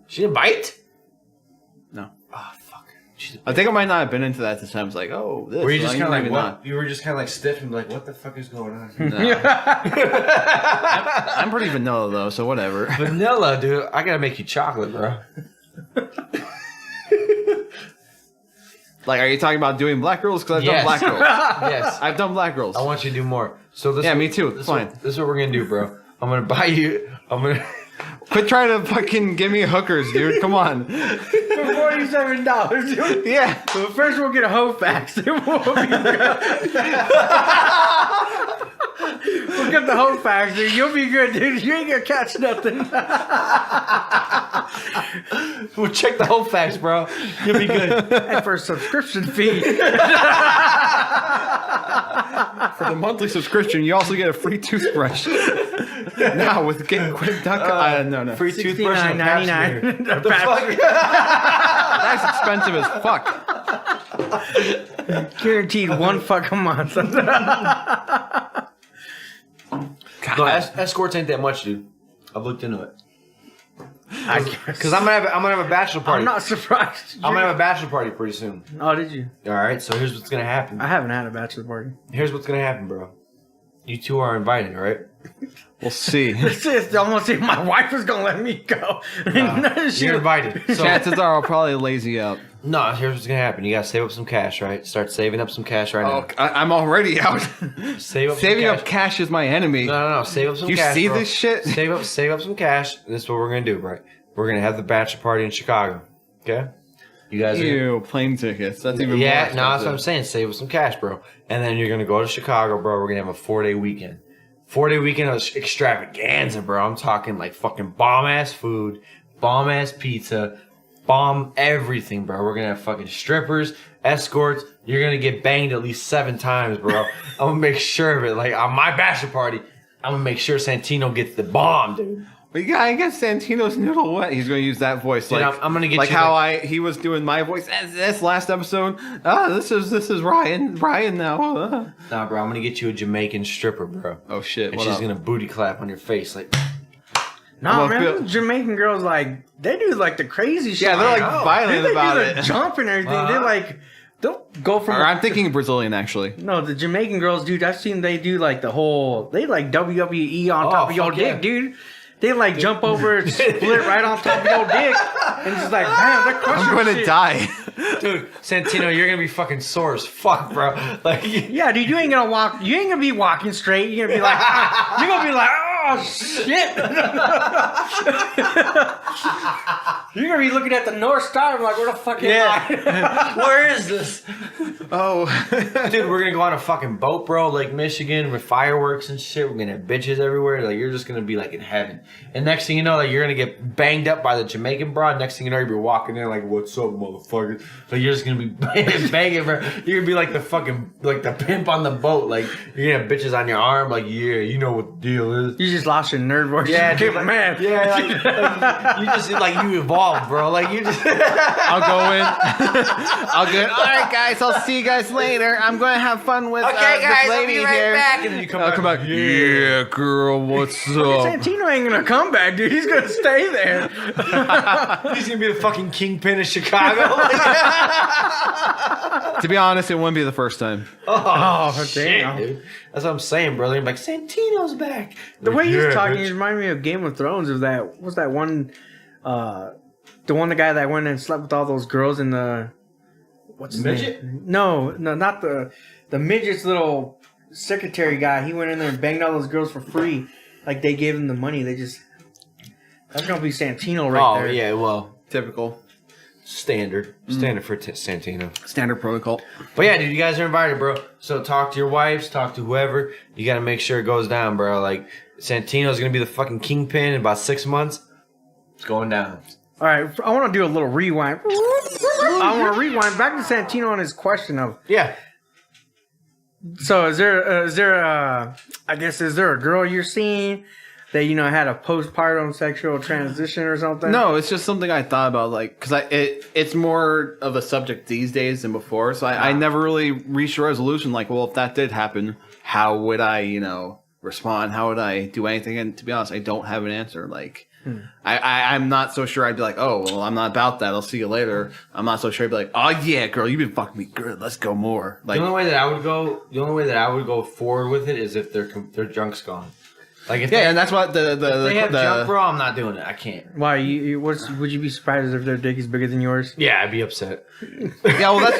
She didn't bite? no. Oh, fuck. She's I think I might not have been into that this time. I was like, oh, this. Were you just Like, kind of like, maybe what? You were just kind of like stiff and like, what the fuck is going on? not. No. I'm pretty vanilla though, so whatever. Vanilla, dude. I gotta make you chocolate, bro. Like, are you talking about doing black girls? Because I've done black girls. Yes. I've done black girls. I want you to do more. So this. Yeah, me too. This Fine. This is what we're gonna do, bro. I'm gonna buy you. I'm gonna. Quit trying to fucking give me hookers, dude. Come on. For $47, dude. Yeah. Well, first we'll get a Hoefax. Then we'll get the Hoefax, dude. You'll be good, dude. You ain't gonna catch nothing. We'll check the whole facts, bro. You'll be good. And for a subscription fee. For the monthly subscription, you also get a free toothbrush. Now with Get Quick Duck. No. Free toothbrush and a pap smear. $69.99. What the fuck? That's expensive as fuck. Guaranteed one fucking month. No, escorts ain't that much, dude. I've looked into it. I guess. Because I'm gonna have a bachelor party. I'm not surprised. I'm gonna have a bachelor party pretty soon. Oh, did you? All right. So here's what's gonna happen. I haven't had a bachelor party. Here's what's gonna happen, bro. You two are invited, all right? We'll see. It's almost like my wife was gonna let me go. You're invited. So, Chances are I'll probably lazy up. no, here's what's gonna happen. You gotta save up some cash, right? Start saving up some cash right Oh, I'm already out. now. Save up Saving some up cash is my enemy. No. Save up some You cash. see bro. this shit? Save up some cash. This is what we're gonna do, right? We're gonna have the bachelor party in Chicago. Okay? You guys are Ew, plane tickets. That's even more yeah, expensive. no, that's what I'm saying. Save up some cash, bro. And then you're gonna go to Chicago, bro. We're gonna have a 4-day weekend. 4-day weekend of extravaganza, bro. I'm talking like fucking bomb ass food, bomb ass pizza, bomb everything, bro. We're gonna have fucking strippers, escorts. You're gonna get banged at least 7 times, bro. I'm gonna make sure of it. Like on my bachelor party, I'm gonna make sure Santino gets the bomb, dude. But yeah, I guess Santino's noodle wet. He's going to use that voice, Dude, like I'm gonna get like you how he was doing my voice. This last episode. This is Ryan now. Nah, bro. I'm gonna get you a Jamaican stripper, bro. Oh shit! And What she's up? gonna booty clap on your face, like. No, Well, man, Phil- those Jamaican girls, like, they do, like, the crazy shit. Yeah, they're, like, violent They about do it. the jump and everything. They're, like, they'll go from... Or I'm thinking Brazilian, actually. No, the Jamaican girls, dude, I've seen they do, like, the whole... They, like, WWE on top of your fuck dick, yeah. dude. They, like, jump over and split right on top of your dick. And just like, bam, they're crushing I'm going to shit. die. Dude, Santino, you're gonna be fucking sore as fuck, bro. Like, Yeah, dude, you ain't gonna be walking straight. You're gonna be like, oh, shit. You're gonna be looking at the North Star. I'm like, where the fuck am I? where is this? Oh. Dude, we're gonna go on a fucking boat, bro, Lake Michigan with fireworks and shit. We're gonna have bitches everywhere. Like, you're just gonna be like in heaven. And next thing you know, like, you're gonna get banged up by the Jamaican broad. Next thing you know, you'll be walking in like, what's up, motherfucker? So you're just gonna be banging, bro. You're gonna be like the fucking, like the pimp on the boat. Like, you're gonna have bitches on your arm. Like, yeah, you know what the deal is. You just lost your nerve voice. Yeah, dude, like, man. Yeah, like, you just like you evolved, bro. Like you just. I'll go in. I'll go in. All right, guys. I'll see you guys later. I'm going to have fun with Okay, guys, this I'll lady be right here. back. And then you come back. Yeah, girl. What's up? Santino ain't gonna come back, dude. He's gonna stay there. He's gonna be the fucking kingpin of Chicago. To be honest, it wouldn't be the first time. Oh, shit, damn. dude. That's what I'm saying, brother. You're like, Santino's back. The way he's talking, bitch. he reminded me of Game of Thrones. Of that, what's that one? The guy that went and slept with all those girls in the what's his Midget? name? No, not the midget's little secretary guy. He went in there and banged all those girls for free. Like they gave him the money. That's gonna be Santino right there. Oh yeah, well, Typical. standard for Santino. Standard protocol. But yeah, dude, you guys are invited, bro. So talk to your wives, talk to whoever. You gotta make sure it goes down, bro. Like Santino's gonna be the fucking kingpin in about 6 months. It's going down. All right, I want to do a little rewind. I want to rewind back to Santino on his question of. Yeah. So is there a girl you're seeing that had a postpartum sexual transition or something? No, it's just something I thought about, like, because it's more of a subject these days than before. So I never really reached a resolution. Like, well, if that did happen, how would I, respond? How would I do anything? And to be honest, I don't have an answer. Like, I'm not so sure. I'd be like, oh, well, I'm not about that. I'll see you later. I'm not so sure. I'd be like, oh yeah, girl, you've been fucking me good. Let's go more. Like, The only way that I would go forward with it is if their junk's gone. Like if yeah, and that's what if they have junk, bro, I'm not doing it. I can't. Why? Would you be surprised if their dick is bigger than yours? Yeah, I'd be upset. Yeah, well, that's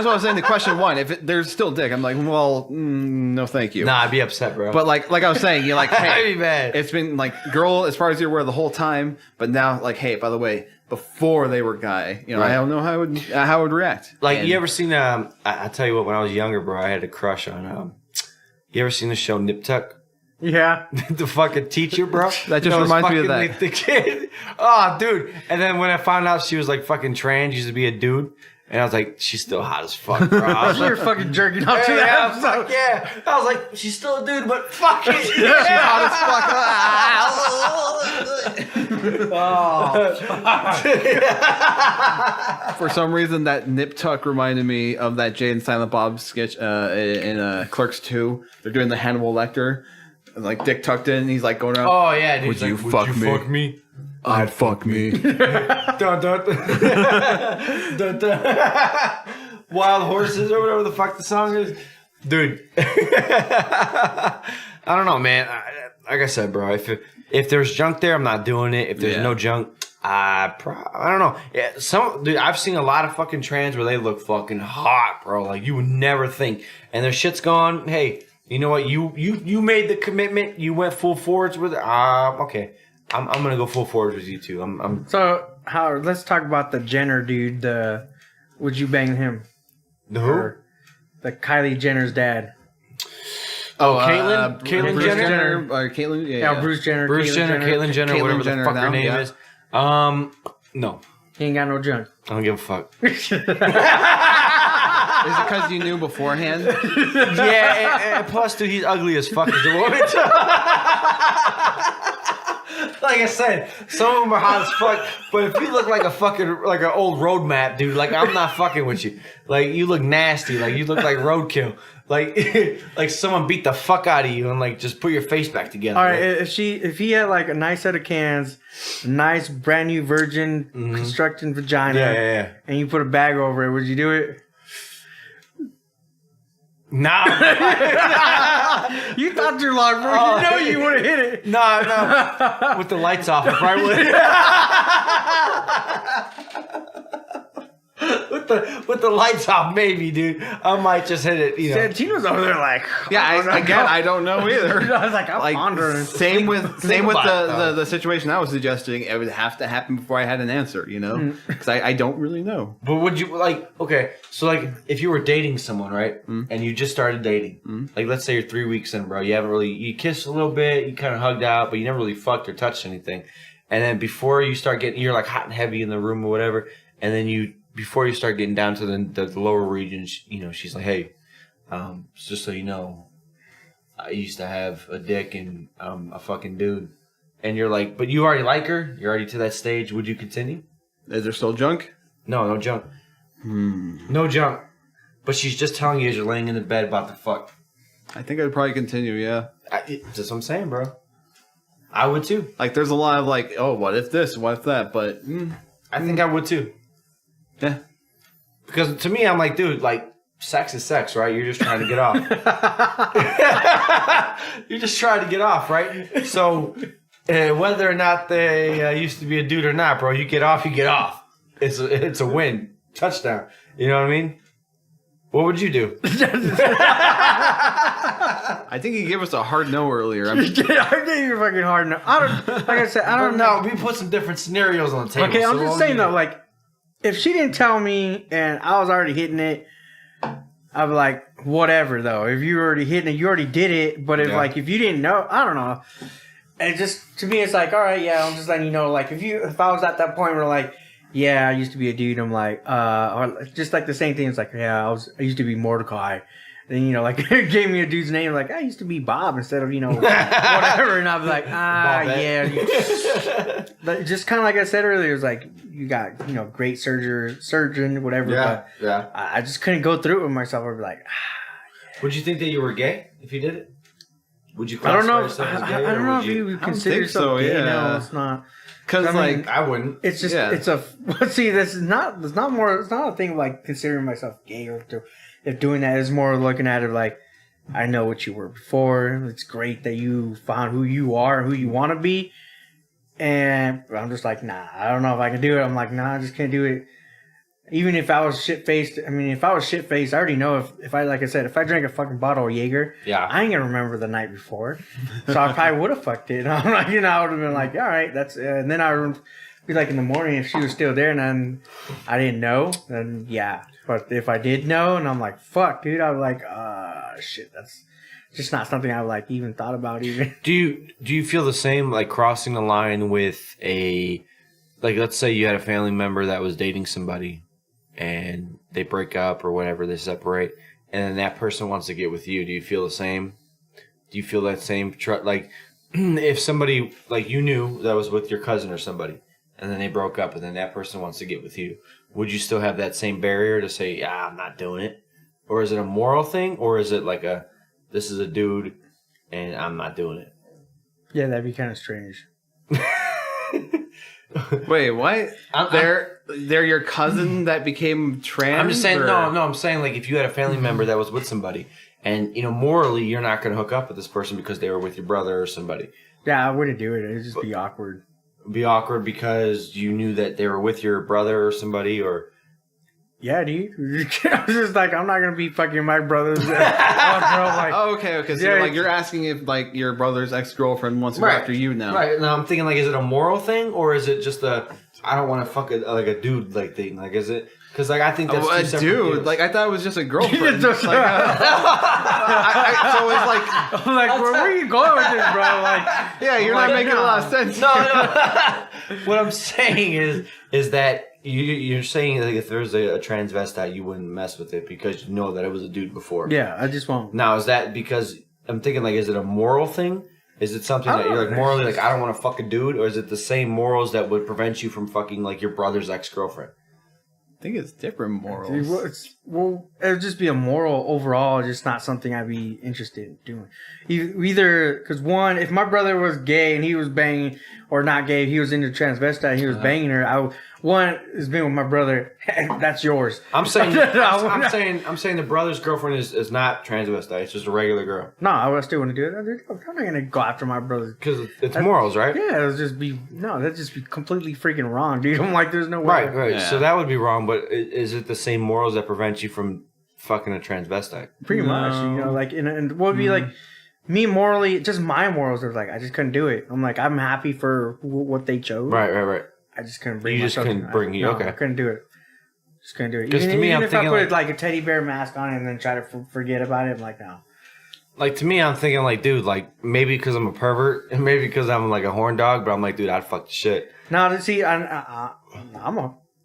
what I was saying to question one. If there's still dick, I'm like, well, no, thank you. Nah, I'd be upset, bro. But like I was saying, you're like, hey, I'd be mad. it's been like girl as far as you're aware the whole time, but now like, hey, by the way, before they were guy, Right. I don't know how I would react. Like, And- you ever seen? I tell you what, when I was younger, bro, I had a crush on. You ever seen the show Nip Tuck? Yeah. The fucking teacher, bro. That just was reminds me of fucking, that. like, the kid. Oh, dude. And then when I found out she was like fucking trans, used to be a dude, and I was like, she's still hot as fuck, bro. I was You're like, fucking jerking off to yeah, that fuck episode. yeah. I was like, she's still a dude, but fuck it. She's hot as fuck. For some reason, that Nip Tuck reminded me of that Jay and Silent Bob sketch in Clerks 2. They're doing the Hannibal Lecter, and like Dick tucked in, and he's like going around. Oh yeah, dude. Would He's you like, fuck would you me? fuck me? I'd fuck me. Dun, dun, dun, dun. Wild horses or whatever the fuck the song is, dude. I don't know, man. Like I said, bro, if there's junk there, I'm not doing it. If there's no junk, I don't know. Yeah, dude, I've seen a lot of fucking trans where they look fucking hot, bro. Like you would never think, and their shit's gone. Hey, you know what? You made the commitment. You went full forwards with it. Okay. I'm gonna go full forward with you too. So, Howard, let's talk about the Jenner dude. Would you bang him? The who? Or the Kylie Jenner's dad. Oh, Caitlyn Bruce Jenner? or Caitlyn, Yeah, Bruce Jenner. Bruce Jenner, Caitlyn Jenner, Caitlyn whatever Jenner the fuck her now, name yeah. is. No. He ain't got no junk. I don't give a fuck. Is it because you knew beforehand? Yeah, and plus, dude, he's ugly as fuck as a woman. Like I said, some of them are hot as fuck, but if you look like a fucking, like an old road map, dude, like, I'm not fucking with you. Like, you look nasty. Like, you look like roadkill. Like, like someone beat the fuck out of you and, like, just put your face back together. All right, if he had, like, a nice set of cans, nice, brand new virgin construction vagina, and you put a bag over it, would you do it? Nah. You thought too long, bro. You know you would have hit it. No. With the lights off, I probably would. With the lights off, maybe, dude. I might just hit it. You know. Santino's over there like, I don't know either. I was like, I'm pondering. Same with the situation I was suggesting. It would have to happen before I had an answer, you know, because I don't really know. But would you like? Okay, so like, if you were dating someone, right, and you just started dating, like, let's say you're 3 weeks in, bro. You haven't really, you kissed a little bit, you kind of hugged out, but you never really fucked or touched anything. And then before you start getting, you're like hot and heavy in the room or whatever, and then before you start getting down to the lower regions, you know, she's like, hey, just so you know, I used to have a dick and I'm a fucking dude. And you're like, but you already like her? You're already to that stage. Would you continue? Is there still junk? No junk. No junk. But she's just telling you as you're laying in the bed about the fuck. I think I'd probably continue, yeah. That's what I'm saying, bro. I would too. Like, there's a lot of like, oh, what if this? What if that? But I think I would too. Yeah. Because to me, I'm like, dude, like, sex is sex, right? You're just trying to get off. You're just trying to get off, right? So whether or not they used to be a dude or not, bro, you get off, you get off. It's a win. Touchdown. You know what I mean? What would you do? I think he gave us a hard no earlier. I gave you a fucking hard no. Like I said, I don't know. We put some different scenarios on the table. Okay, I'm just saying though, like, if she didn't tell me and I was already hitting it, I'd be like, whatever though. If you were already hitting it, you already did it. But if you didn't know, I don't know. It just, to me, it's like, all right, yeah, I'm just letting you know, like, if I was at that point where, like, yeah, I used to be a dude, I'm like, or just like the same thing. It's like, yeah, I used to be Mordecai. Then, you know, like, it gave me a dude's name, like, I used to be Bob instead of, you know, whatever. And I was like, yeah. But just kind of like I said earlier, it's like, you got, you know, great surgeon, whatever. Yeah, but yeah. I just couldn't go through it with myself. I'd be like, yeah. Would you think that you were gay if you did it? Would you I don't know. classify yourself as gay? I don't know if you would consider yourself gay. No, it's not. Because, like, I wouldn't. It's just, it's a, see, it's not a thing of, like, considering myself gay or if doing that. Is more looking at it like, I know what you were before. It's great that you found who you are, who you want to be. And I'm just like, nah, I don't know if I can do it. I'm like, nah, I just can't do it. Even if I was shit-faced, I already know if I, like I said, if I drank a fucking bottle of Jaeger, I ain't gonna remember the night before. So I probably would have fucked it. I'm like, you know, I would have been like, all right, that's, and then I would be like in the morning, if she was still there and then I didn't know, then yeah. But if I did know and I'm like, fuck, dude, I was like, shit, that's just not something I like even thought about even. Do you feel the same, like, crossing the line with like, let's say you had a family member that was dating somebody and they break up or whatever, they separate, and then that person wants to get with you. Do you feel the same? Do you feel that same like, if somebody, like, you knew that was with your cousin or somebody, and then they broke up, and then that person wants to get with you, would you still have that same barrier to say, yeah, I'm not doing it? Or is it a moral thing, or is it like this is a dude, and I'm not doing it? Yeah, that'd be kind of strange. Wait, what? They're your cousin that became trans? I'm just saying, no, I'm saying, like, if you had a family member that was with somebody, and, you know, morally, you're not going to hook up with this person because they were with your brother or somebody. Yeah, I wouldn't do it. It'd just be awkward. It'd be awkward because you knew that they were with your brother or somebody, or... Yeah, dude. I was just like, I'm not going to be fucking my brother's girl. Like, okay. So you're asking if, like, your brother's ex-girlfriend wants to go after you now. Right. Now I'm thinking, like, is it a moral thing, or is it just I don't want to fuck a dude, like, thing? Like, is it... Because like I think that's two separate dude. deals. Like I thought it was just a girlfriend. Just- so it's like, I'm like, where are you going with this, bro? Like, yeah, you're not making a lot of sense. no. What I'm saying is that you're saying like if there's a transvestite, you wouldn't mess with it because you know that it was a dude before. yeah, I just won't. Now is that because I'm thinking like, is it a moral thing? Is it something that you're like morally like I don't want to fuck a dude, or is it the same morals that would prevent you from fucking like your brother's ex-girlfriend? I think it's different morals. Well, it would just be a moral overall, just not something I'd be interested in doing. Either, because one, if my brother was gay and he was banging, or not gay, he was into transvestite and he was banging her, one is being with my brother, that's yours. I'm saying the brother's girlfriend is not transvestite, it's just a regular girl. No, I still want to do it. I'm not going to go after my brother. Because it's morals, right? Yeah, that'd just be completely freaking wrong, dude. I'm like, there's no way. Right. Yeah. So that would be wrong, but is it the same morals that prevent you from fucking a transvestite? Pretty much, like, and what would be like, me morally, just my morals are like, I just couldn't do it. I'm like, I'm happy for what they chose. Right. I just couldn't bring You just myself couldn't to- bring you, no, okay. I couldn't do it. Just couldn't do it. 'Cause to me, I'm if thinking I put like- like a teddy bear mask on and then try to forget about it, I'm like, no. Like, to me, I'm thinking, like, dude, like, maybe because I'm a pervert, and maybe because I'm, like, a horn dog, but I'm like, dude, I'd fuck the shit. No, see, I'm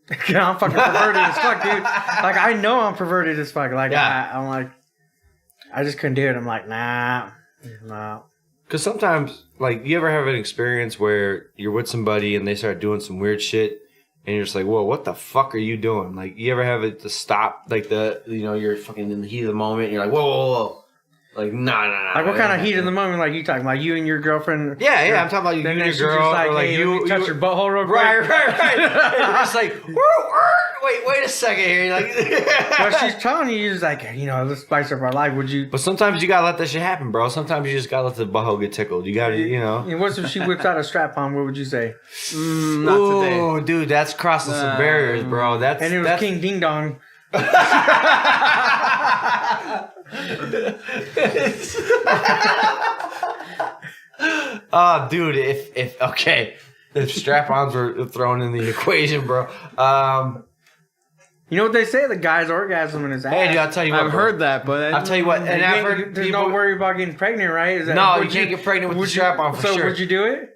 fucking perverted as fuck, dude. Like, I know I'm perverted as fuck. Like, Yeah. I'm like, I just couldn't do it. I'm like, nah. Because sometimes, like, you ever have an experience where you're with somebody and they start doing some weird shit, and you're just like, whoa, what the fuck are you doing? Like, you ever have it to stop, like, you're fucking in the heat of the moment, and you're like, whoa. Like, nah. Like, what kind of heat in the moment? Like, you talking about you and your girlfriend? Yeah, I'm talking about you Then and your she's girl, just like, or like hey, you let me touch your butthole real quick. Right. And you're just like, wait a second here. You're like, But she's telling you, just like, let's spice up our life. Would you? But sometimes you gotta let that shit happen, bro. Sometimes you just gotta let the butthole get tickled. You gotta, And what if she whips out a strap on? What would you say? Not today. Ooh, dude, that's crossing some barriers, bro. That's And it was King Ding Dong. Oh, dude, if strap-ons were thrown in the equation, bro. You know what they say? The guy's orgasm in his ass. Hey, dude, I'll tell you what, I've bro. heard that, but I'll tell you what, and I've heard There's people. no worry about getting pregnant, right? Is that, No, would you can't get pregnant with the strap-on for so sure. would you do it?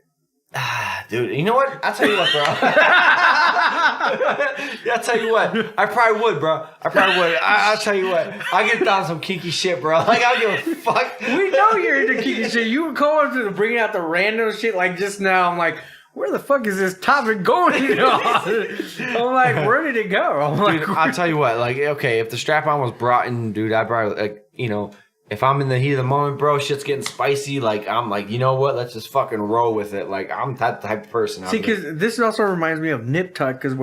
Dude, you know what? I'll tell you what, bro. Yeah, I'll tell you what. I probably would, bro. I'll tell you what. I get down some kinky shit, bro. Like, I don't give a fuck. We know you're into kinky shit. You were going to bringing out the random shit like just now. I'm like, where the fuck is this topic going? I'm like, where did it go? I'm like, Dude, I'll tell you what. Like, okay, if the strap-on was brought in, dude, I'd probably, like, if I'm in the heat of the moment, bro, shit's getting spicy. Like, I'm like, you know what? Let's just fucking roll with it. Like, I'm that type of person. see, because this also reminds me of Nip Tuck, because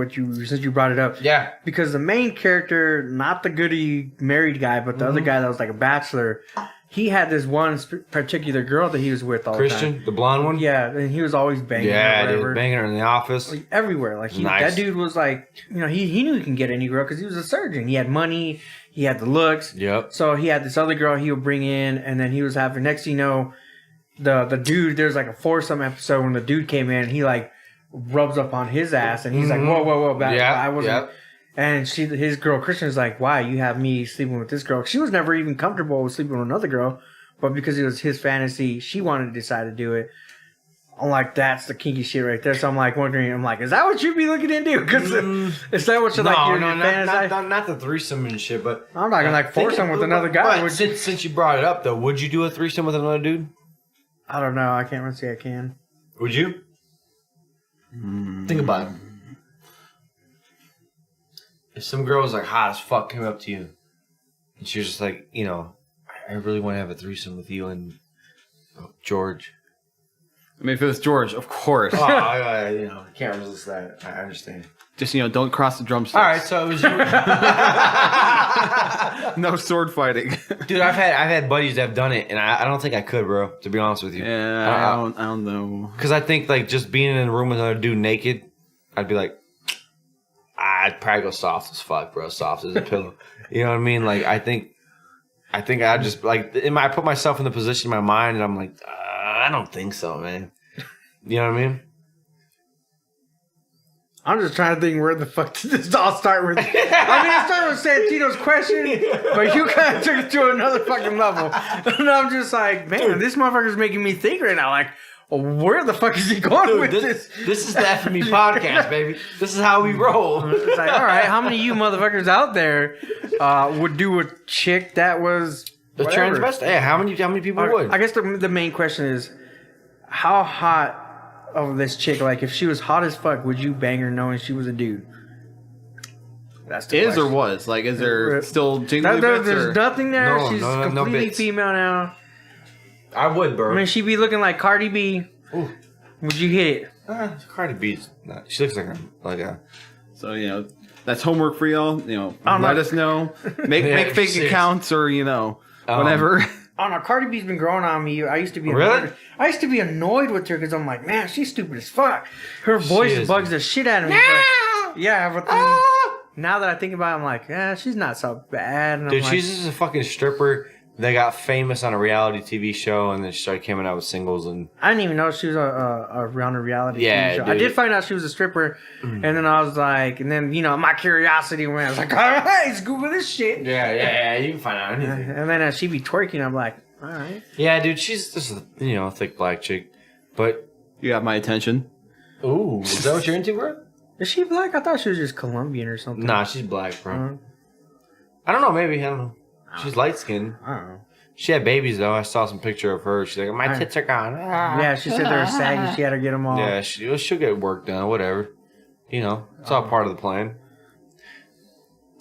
since you brought it up. Yeah. Because the main character, not the goody married guy, but the other guy that was like a bachelor, he had this one particular girl that he was with all the Christian, time. the blonde one? Yeah, and he was always banging her. Yeah, or whatever. dude, banging her in the office. Like, everywhere. Like Nice. that dude was like, he knew he can get any girl because he was a surgeon. He had money, he had the looks. Yep. So he had this other girl he would bring in, and then he was having. Next thing you know, the dude. There's like a foursome episode when the dude came in, and he like rubs up on his ass, and he's like, whoa, back. Yeah, I wasn't. yep. And his girl Christian was like, why you have me sleeping with this girl? She was never even comfortable with sleeping with another girl, but because it was his fantasy, she wanted to decide to do it. I'm like, that's the kinky shit right there. So I'm like wondering, is that what you'd be looking into? Because is that what you're like? Your fantasy? not the threesome and shit, but I'm not gonna like foursome with another guy. But since you brought it up, though, would you do a threesome with another dude? I don't know. I can't really say I can. Would you? Think about it. If some girl was like hot as fuck came up to you, and she was just like, I really want to have a threesome with you and George. I mean, if it was George, of course. Oh, I can't resist that. I understand. Just, don't cross the drumsticks. All right, so it was you. No sword fighting. Dude, I've had buddies that have done it, and I don't think I could, bro. To be honest with you. Yeah, I don't know. Because I think like just being in a room with another dude naked, I'd be like, I'd probably go soft as fuck, bro. Soft as a pillow. You know what I mean? Like I think I just like I put myself in the position in my mind, and I'm like, I don't think so, man. You know what I mean? I'm just trying to think where the fuck did this all start with. I mean, it started with Santino's question, but you kind of took it to another fucking level. And I'm just like, man, this motherfucker's making me think right now. Like, where the fuck is he going with this? This is the FME podcast, baby. This is how we roll. It's like, all right, how many of you motherfuckers out there would do a chick that was The whatever? transvestite? Yeah, how many people would? I guess the main question is, how hot of this chick? Like, if she was hot as fuck, would you bang her knowing she was a dude? That's the Is question. or was? Like, is there still jingly bits? There's Or? nothing there. No, She's no completely bits. female now. I would, bro. I mean, she'd be looking like Cardi B. Ooh. Would you hit it? Cardi B's not. She looks like a. So, you know, that's homework for y'all. You know, I'm let not- us know. Make fake serious. accounts or, you know, whatever. Oh no, Cardi B's been growing on me. I used to be Really? annoyed. I used to be annoyed with her because I'm like, man, she's stupid as fuck. Her voice is. bugs the shit out of me. But, yeah, but then, now that I think about it, I'm like, yeah, she's not so bad. And Dude, I'm like, she's just a fucking stripper that got famous on a reality TV show, and then she started coming out with singles. And I didn't even know she was around a reality Yeah, TV show. I dude. did find out she was a stripper, and then I was like, and then, you know, my curiosity went, I was like, all right, let's Google this shit. yeah, you can find out anything. And then she be twerking, I'm like, all right. Yeah, dude, she's just a thick black chick. But You have my attention. ooh, is that what you're into, bro? Is she black? I thought she was just Colombian or something. Nah, she's black, bro. Uh, I don't know, maybe I don't know. She's light skinned. I don't know. She had babies though. I saw some picture of her. She's like, my tits are gone. Yeah, she said they were saggy. She had to get them all. Yeah, she'll get work done. Whatever. You know, it's all part of the plan.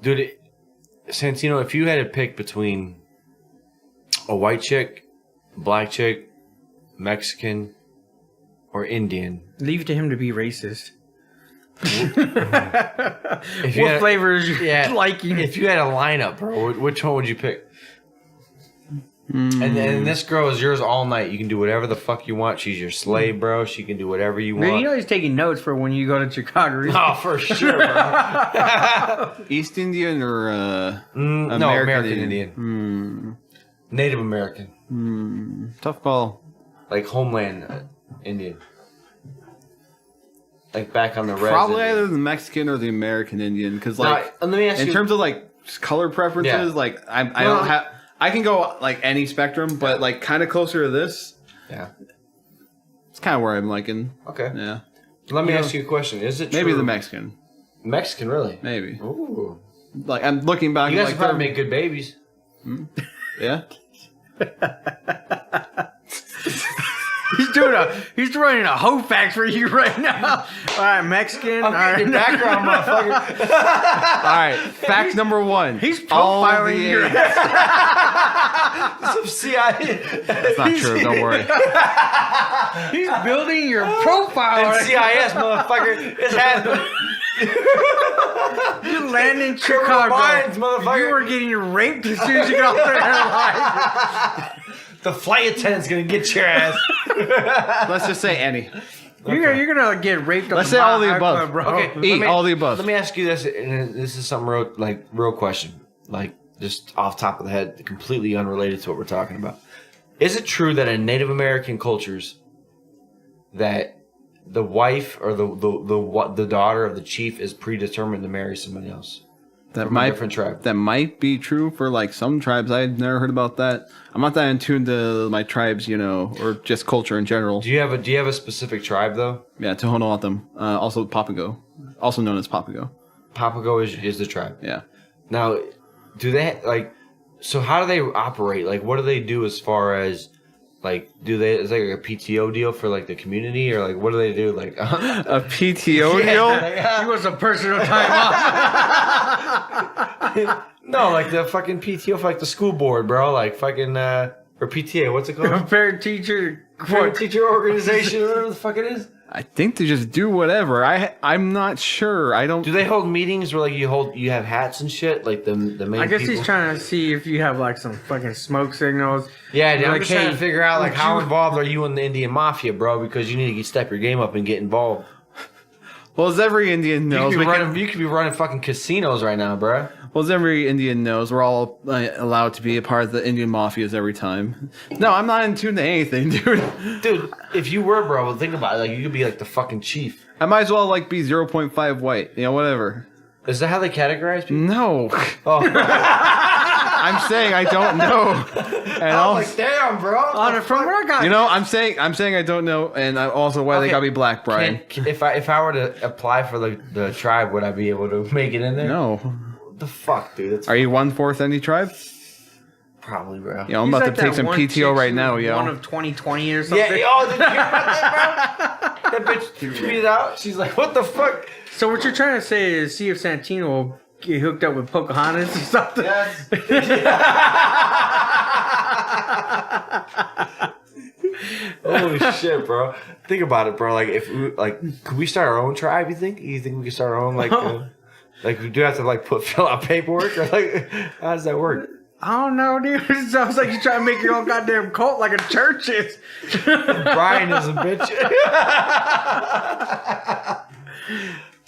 Dude, Santino, if you had to pick between a white chick, black chick, Mexican, or Indian, Leave it to him to be racist. if you What had- flavors you yeah, liking? if you had a lineup, bro, which one would you pick? And then this girl is yours all night. You can do whatever the fuck you want. She's your slave, bro. She can do whatever you want. Man, you know he's taking notes for when you go to Chicago. Oh, for sure, bro. East Indian or No, American Indian. Hmm. Native American. Tough call. Like homeland Indian. Like back on the res. Probably Indian. either the Mexican or the American Indian. Because, Now, like, let me ask in you. terms of, like, color preferences, Yeah. like, I Well- don't have... I can go, like, any spectrum, but, like, kind of closer to this. Yeah. It's kind of where I'm liking. Okay. Yeah. Let me You ask you a question. Is it Maybe true? the Mexican. Mexican, really? Maybe. Ooh. Like, I'm looking back You at, guys like, probably make good babies. yeah. He's running a Hoefax for you right now. All right, Mexican. All right. Your background, motherfucker. All right. Fact number one. He's All profiling the your age- Some CIA. That's not true. Don't worry. He's building your profile. And CIS, motherfucker. It's happening. You land in Criminal Chicago. minds, motherfucker. You were getting raped as soon as you got there. Like, The flight attendant's gonna get your ass. Let's just say any. you're gonna get raped. Let's say all the above. bro. Okay. Eat all the above. Let me ask you this, and this is something real question, like just off top of the head, completely unrelated to what we're talking about. Is it true that in Native American cultures, that the wife or the daughter of the chief is predetermined to marry somebody else That from a different tribe? That might be true for like some tribes. I'd never heard about that. I'm not that in tune to my tribes, you know, or just culture in general. Do you have a specific tribe though? Yeah, Tohono O'odham. Also Papago, also known as Papago. Papago is the tribe. Yeah. Now, do they so how do they operate? Like, what do they do as far as like, is like a PTO deal for like the community, or like what do they do? Like A PTO deal? He was a personal time off. no, like the fucking PTO for like the school board, bro. Like fucking or PTA, what's it called? Parent teacher. Parent teacher organization, or whatever the fuck it is. I think they just do whatever. I'm not sure. I don't. Do they hold meetings where like you have hats and shit, like the main? I guess people? he's trying to see if you have like some fucking smoke signals. Yeah, dude, I'm Like, just trying hey, to figure out like would how you- involved are you in the Indian mafia, bro? Because you need to step your game up and get involved. Well, as every Indian knows, You could be running fucking casinos right now, bro. well, as every Indian knows, we're all allowed to be a part of the Indian mafias every time. No, I'm not in tune to anything, dude. Dude, if you were, bro, well, think about it. Like, you could be like the fucking chief. I might as well like be 0.5 white. You know, whatever. Is that how they categorize people? No. Oh. I'm saying I don't know. And I was like, damn, bro. From what I got, you know, I'm saying I don't know, and also why they gotta be black, Brian. If I were to apply for the tribe, would I be able to make it in there? No. What the fuck, dude? That's Are you 1/4 any tribe? probably, bro. Yeah, I'm about to take some PTO right now, yo. One of 2020 or something. Yeah, yo, did you hear about that, bro? That bitch tweeted out. She's like, what the fuck? So what you're trying to say is see if Santino will get hooked up with Pocahontas or something? Yes. Holy shit, bro. Think about it, bro. Like, if we, could we start our own tribe, you think? You think we could start our own, like, we do have to, like, fill out paperwork? Or, like, how does that work? I don't know, dude. It sounds like you're trying to make your own goddamn cult like a church is. Brian is a bitch.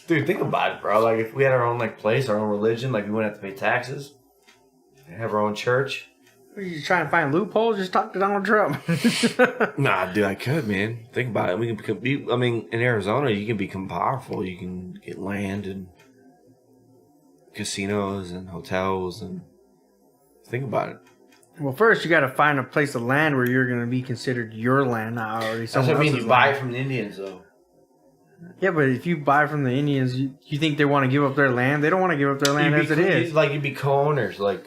Dude, think about it, bro. Like, if we had our own, like, place, our own religion, like, we wouldn't have to pay taxes. Have our own church. Are you trying to find loopholes? Just talk to Donald Trump. Nah, dude, I could, man. Think about it. We can in Arizona, you can become powerful. You can get land and casinos and hotels and think about it. Well, first you got to find a place of land where you're going to be considered your land, not already That's what someone I mean. else's You buy land. it from the Indians, though. Yeah, but if you buy from the Indians, you think they want to give up their land? They don't want to give up their land as it is. Like, you'd be co-owners, like.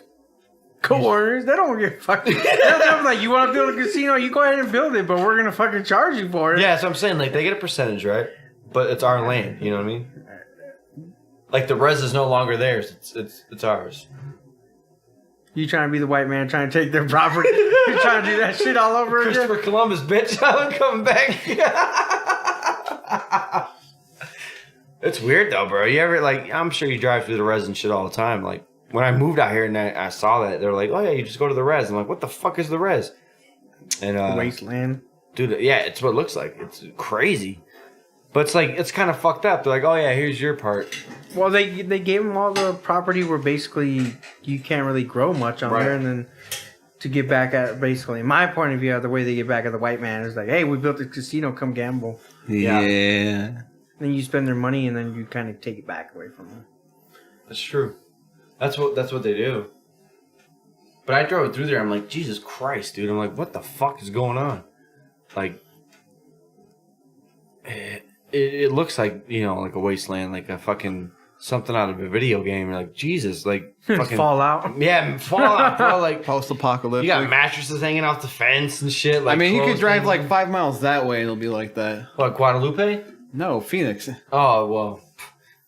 Co-owners, they don't give a fuck. They're like, you want to build a casino? You go ahead and build it, but we're going to fucking charge you for it. Yeah, that's what I'm saying. Like, they get a percentage, right? But it's our land, you know what I mean? Like, the res is no longer theirs. It's ours. You trying to be the white man trying to take their property? You're trying to do that shit all over again? Christopher Columbus, bitch. I'm coming back. It's weird, though, bro. You ever, like, I'm sure you drive through the res and shit all the time. Like, when I moved out here and I saw that, they're like, oh, yeah, you just go to the res. I'm like, what the fuck is the res? And Wasteland. Dude, yeah, it's what it looks like. It's crazy. But it's like, it's kind of fucked up. They're like, oh, yeah, here's your part. Well, they gave them all the property where basically you can't really grow much on there. And then to get back at, basically, my point of view, the way they get back at the white man is like, hey, we built a casino, come gamble. Yeah. Then you spend their money and then you kind of take it back away from them. That's true. That's what they do. But I drove through there. I'm like, Jesus Christ, dude. I'm like, what the fuck is going on? Like, it looks like, you know, like a wasteland, like a fucking something out of a video game. You're like, Jesus, like fucking Fallout. Yeah, Fallout, bro. Like Post-apocalyptic. you got mattresses hanging off the fence and shit. Like, I mean, you could drive clothes like 5 miles that way and it'll be like that. what, Guadalupe? No, Phoenix. Oh well,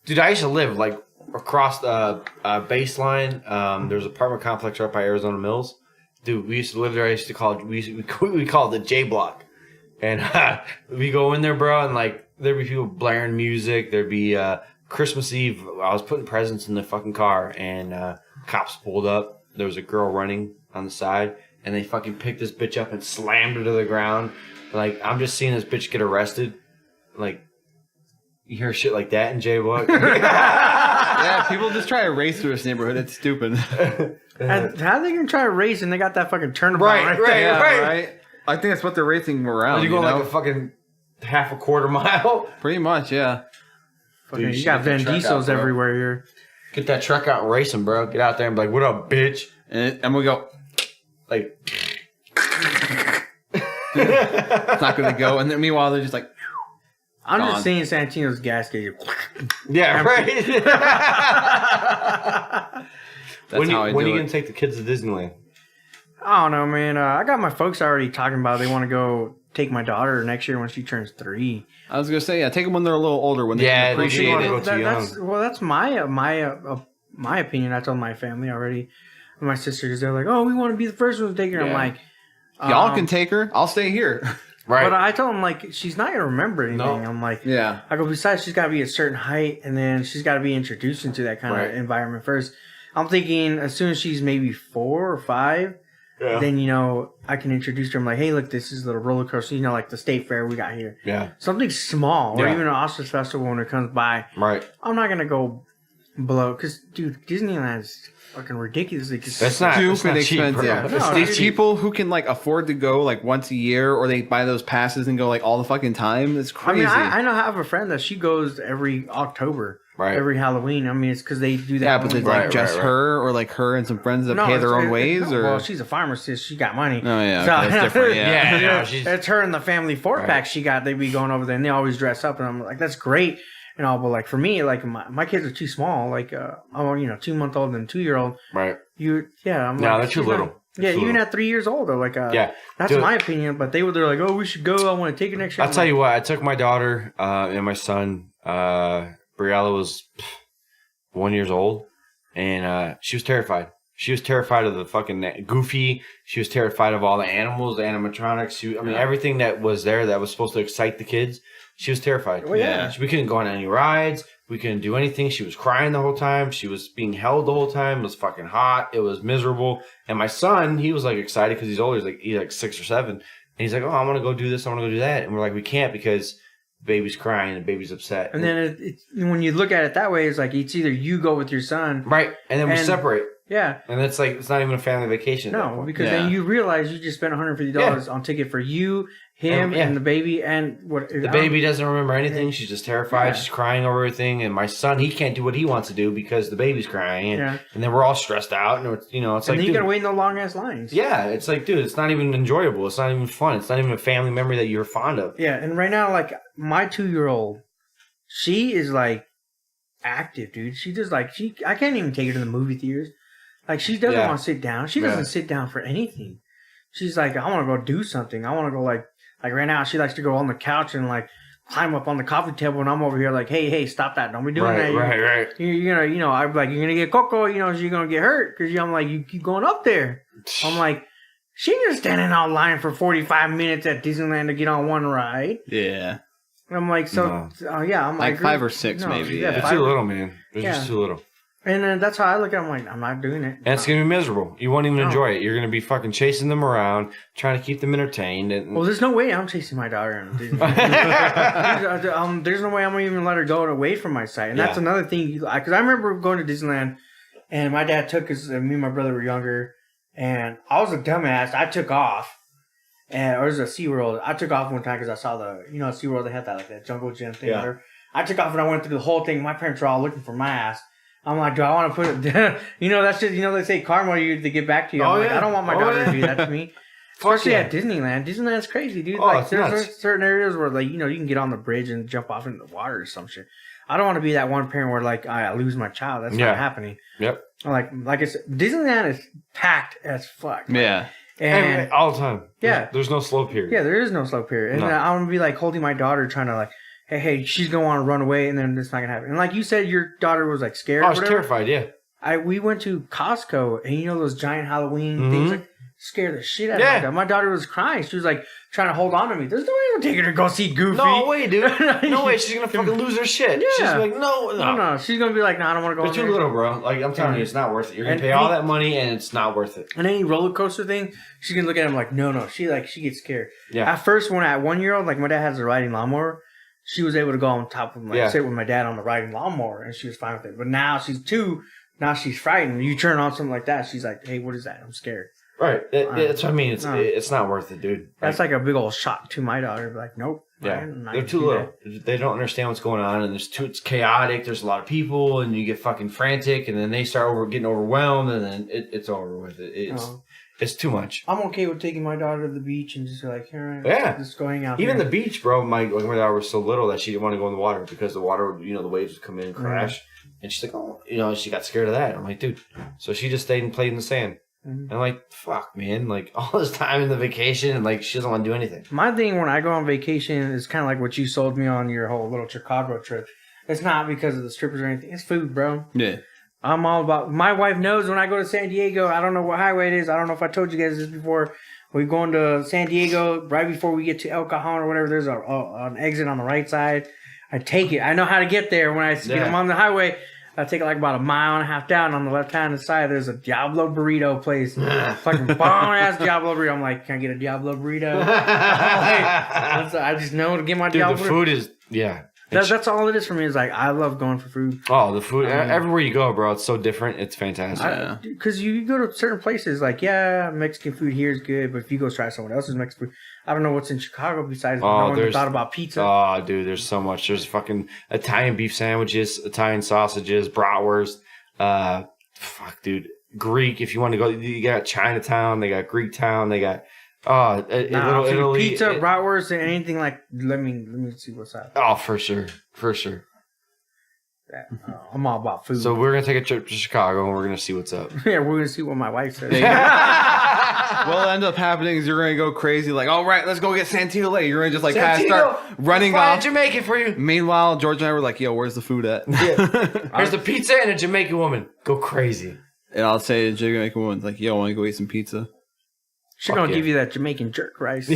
dude, I used to live like across the baseline. There's an apartment complex right by Arizona Mills. Dude, we used to live there. I used to call it, we call it the J Block. And we go in there, bro, and like there'd be people blaring music. There'd be Christmas Eve. I was putting presents in the fucking car, and cops pulled up. There was a girl running on the side, and they fucking picked this bitch up and slammed her to the ground. Like, I'm just seeing this bitch get arrested. Like, you hear shit like that in J Block? Yeah, people just try to race through this neighborhood. It's stupid. And how are they going to try to race and they got that fucking turnabout right there? Yeah, right. I think that's what they're racing around. Are you going like a fucking half a quarter mile? Pretty much, yeah. Fucking, Dude, you got Van get the truck Diesels out, bro. everywhere here. Get that truck out and race them, bro. Get out there and be like, what up, bitch? And we go, Like, it's not going to go. And then meanwhile, they're just like, I'm Gone. just seeing Santino's gas gauge. yeah, right. that's when how I are do you it. going to take the kids to Disneyland? I don't know, man. I got my folks already talking about they want to go take my daughter next year when she turns 3. I was going to say, yeah, take them when they're a little older, when they Yeah, can appreciate wanna it. go too That's my opinion. I told my family already. My sisters, they're like, oh, we want to be the first one to take her. I'm Yeah. like, Y'all can take her. I'll stay here. Right. But I told them, like, she's not going to remember anything. No. I'm like, Yeah. I go, besides, she's got to be a certain height, and then she's got to be introduced into that kind Right. of environment first. I'm thinking as soon as she's maybe 4 or 5, then, you know, I can introduce her. I'm like, hey, look, this is the roller coaster, you know, like the state fair we got here. Yeah. Something small, or Yeah. even an Ostrich Festival when it comes by. Right. I'm not going to go below, because, dude, Disneyland's fucking ridiculously That's not stupid cheap, expensive. bro. Yeah. It's No, these dude. people who can like afford to go like once a year, or they buy those passes and go like all the fucking time. It's I crazy. mean, I know I have a friend that she goes every October, Right. every Halloween. I mean, it's because they do that. yeah, but it's like Right, just right. her, or like her and some friends that No, pay their it's- own ways, no, or well, she's a pharmacist. She got money. oh yeah, okay, that's different. Yeah, Yeah, no, she's- it's her and the family four-pack Right. she got. They be going over there, and they always dress up, and I'm like, that's great. And all, but like for me, like my kids are too small. Like I'm 2-month-old and 2-year-old. Right. I'm No, like, they're too she's little. not- They're Yeah, too even little. at 3 years old, they're like, Yeah. that's Dude, my opinion. But they're like, oh, we should go. I want to take it next year. I'll tell you what. I took my daughter and my son. Briella was 1 year old, and she was terrified. She was terrified of the fucking Goofy. She was terrified of all the animals, the animatronics. Everything that was there that was supposed to excite the kids. She was terrified. Well, yeah. We couldn't go on any rides. We couldn't do anything. She was crying the whole time. She was being held the whole time. It was fucking hot. It was miserable. And my son, he was like excited because he's older. He's like 6 or 7. And he's like, oh, I want to go do this. I want to go do that. And we're like, we can't because the baby's crying and the baby's upset. And then when you look at it that way, it's like it's either you go with your son, right. And then we And- separate. yeah. And it's like, it's not even a family vacation. At that No, point. because Yeah. then you realize you just spent $150 on ticket for you, him, Yeah. and the baby, and what The baby doesn't remember anything. She's just terrified. Yeah. She's crying over everything. And my son, he can't do what he wants to do because the baby's crying. And, Yeah. and then we're all stressed out. And it's And like, then you dude, gotta wait in the long ass lines. yeah, it's like, dude, it's not even enjoyable. It's not even fun. It's not even a family memory that you're fond of. Yeah, and right now, like my 2-year-old, she is like active, dude. She just like I can't even take her to the movie theaters. Like she doesn't Yeah. want to sit down. She doesn't sit down for anything. She's like, I want to go do something. I want to go like right now. She likes to go on the couch and like climb up on the coffee table, and I'm over here like, hey, stop that! Don't be doing that. Right. You're gonna, I'm like, you're gonna get cocoa. You're gonna get hurt because I'm like, you keep going up there. I'm like, she just standing out line for 45 minutes at Disneyland to get on one ride. yeah. And I'm like, so, yeah, I'm Like 5 or 6 maybe, yeah. They're five- too little, man. They're Yeah. just too little. And then that's how I look at it. I'm like, I'm not doing it. And it's going to be miserable. You won't even No. enjoy it. You're going to be fucking chasing them around, trying to keep them entertained. And Well, there's no way I'm chasing my daughter on Disney. There's no way I'm going to even let her go away from my sight. And that's Yeah. another thing. Because I remember going to Disneyland, and my dad took us, and me and my brother were younger, and I was a dumbass. I took off. And or it was a SeaWorld. I took off one time because I saw SeaWorld, they had that, like that jungle gym thing. Yeah. Whatever. I took off and I went through the whole thing. My parents were all looking for my ass. I'm like, do I want to put it down? That's just, they say karma, they get back to you. I'm like, yeah. I don't want my Oh, daughter yeah. to do that to me. Fuck Especially yeah. at Disneyland. Disneyland's crazy, dude. Oh, Like, it's there's nuts. certain areas where, like, you can get on the bridge and jump off into the water or some shit. I don't want to be that one parent where, like, I lose my child. That's Yeah. not happening. Yep. Like I said, Disneyland is packed as fuck. Yeah. And all the time. Yeah. There's no slow period. yeah, there is no slow period. And No. I'm going to be, like, holding my daughter trying to, like, hey, she's going to want to run away, and then it's not going to happen. And like you said, your daughter was, like, scared I or was whatever. terrified, yeah. We went to Costco, and those giant Halloween Mhm. things, like, scared the shit out Yeah. of me. My daughter was crying. She was, like, trying to hold on to me. There's no way I'm taking her to go see Goofy. No way, dude. No way. She's going to fucking lose her shit. Yeah. She's like, no. No. She's going to be like, no, I don't want to go They're in too there. little, bro. Like, I'm telling you, it's not worth it. You're going And to pay all any- that money, and it's not worth it. And any roller coaster thing, she's going to look at him like, no. She gets scared. Yeah. At first, when at 1 year old, like, my dad has a riding lawnmower, she was able to go on top of him, like, Yeah. sit with my dad on the riding lawnmower, and she was fine with it. But now she's 2. Now she's frightened. You turn on something like that, she's like, hey, what is that? I'm scared. Right. That's what I mean. No. It's not worth it, dude. That's like a big old shock to my daughter. Like, nope. Yeah, I'm not they're gonna too do little. that. They don't understand what's going on, and it's chaotic. There's a lot of people, and you get fucking frantic, and then they start getting overwhelmed, and then it's over with it. It's too much. I'm okay with taking my daughter to the beach and just like, here, Yeah. just going out. Even here. the beach, bro. My daughter was so little that she didn't want to go in the water because the water, would, the waves would come in and crash, and she's like, oh, she got scared of that. I'm like, dude. So she just stayed and played in the sand. Mhm. And I'm like, fuck, man. Like all this time in the vacation, and like she doesn't want to do anything. My thing when I go on vacation is kind of like what you sold me on your whole little Chicago trip. It's not because of the strippers or anything. It's food, bro. Yeah. I'm all about. My wife knows when I go to San Diego. I don't know what highway it is. I don't know if I told you guys this before. We're going to San Diego right before we get to El Cajon or whatever. There's an exit on the right side. I take it. I know how to get there. When I get Yeah. I'm on the highway, I take it like about a mile and a half down. On the left hand side, there's a Diablo burrito place. Fucking bomb ass Diablo burrito. I'm like, can I get a Diablo burrito? I just know to get my Diablo the burrito. food is yeah. That's all it is for me. Is like I love going for food. Oh, the food everywhere you go, bro. It's so different. It's fantastic. Because you go to certain places, like Mexican food here is good, but if you go try someone else's Mexican food, I don't know what's in Chicago besides no one thought about pizza. Oh, dude, there's so much. There's fucking Italian beef sandwiches, Italian sausages, bratwurst. Fuck, dude. Greek. If you want to go, you got Chinatown. They got Greek Town. They got Italy. Pizza, bratwurst, and anything like. Let me see what's up. Oh, for sure. I'm all about food. So we're gonna take a trip to Chicago and we're gonna see what's up. Yeah, we're gonna see what my wife says. What'll end up happening is you're gonna go crazy, like, all right, let's go get Santino Lake. You're gonna just like kind of start running off. Jamaican for you. Meanwhile, George and I were like, yo, where's the food at? Here's the pizza and a Jamaican woman. Go crazy. And I'll say to Jamaican woman, like, yo, want to go eat some pizza? She's gonna give you that Jamaican jerk rice.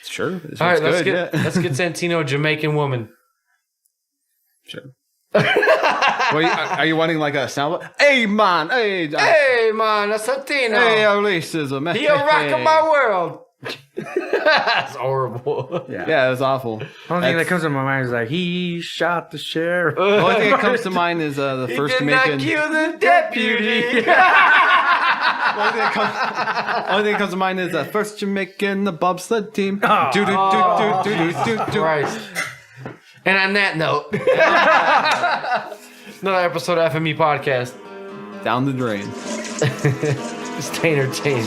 Sure. All right, let's get Santino a Jamaican woman. Sure. Are you wanting like a sound? Hey man, hey man, that's Santino. Hey, racism. You're rocking my world. That's horrible. Yeah, it was awful. The only thing that comes to my mind is like, he shot the sheriff. The only thing that comes to mind is the first Jamaican. He did not kill the deputy. Only thing that comes to mind is the first Jamaican, the bobsled team. Christ. And on that note, another episode of FME Podcast. Down the drain. Stay entertained.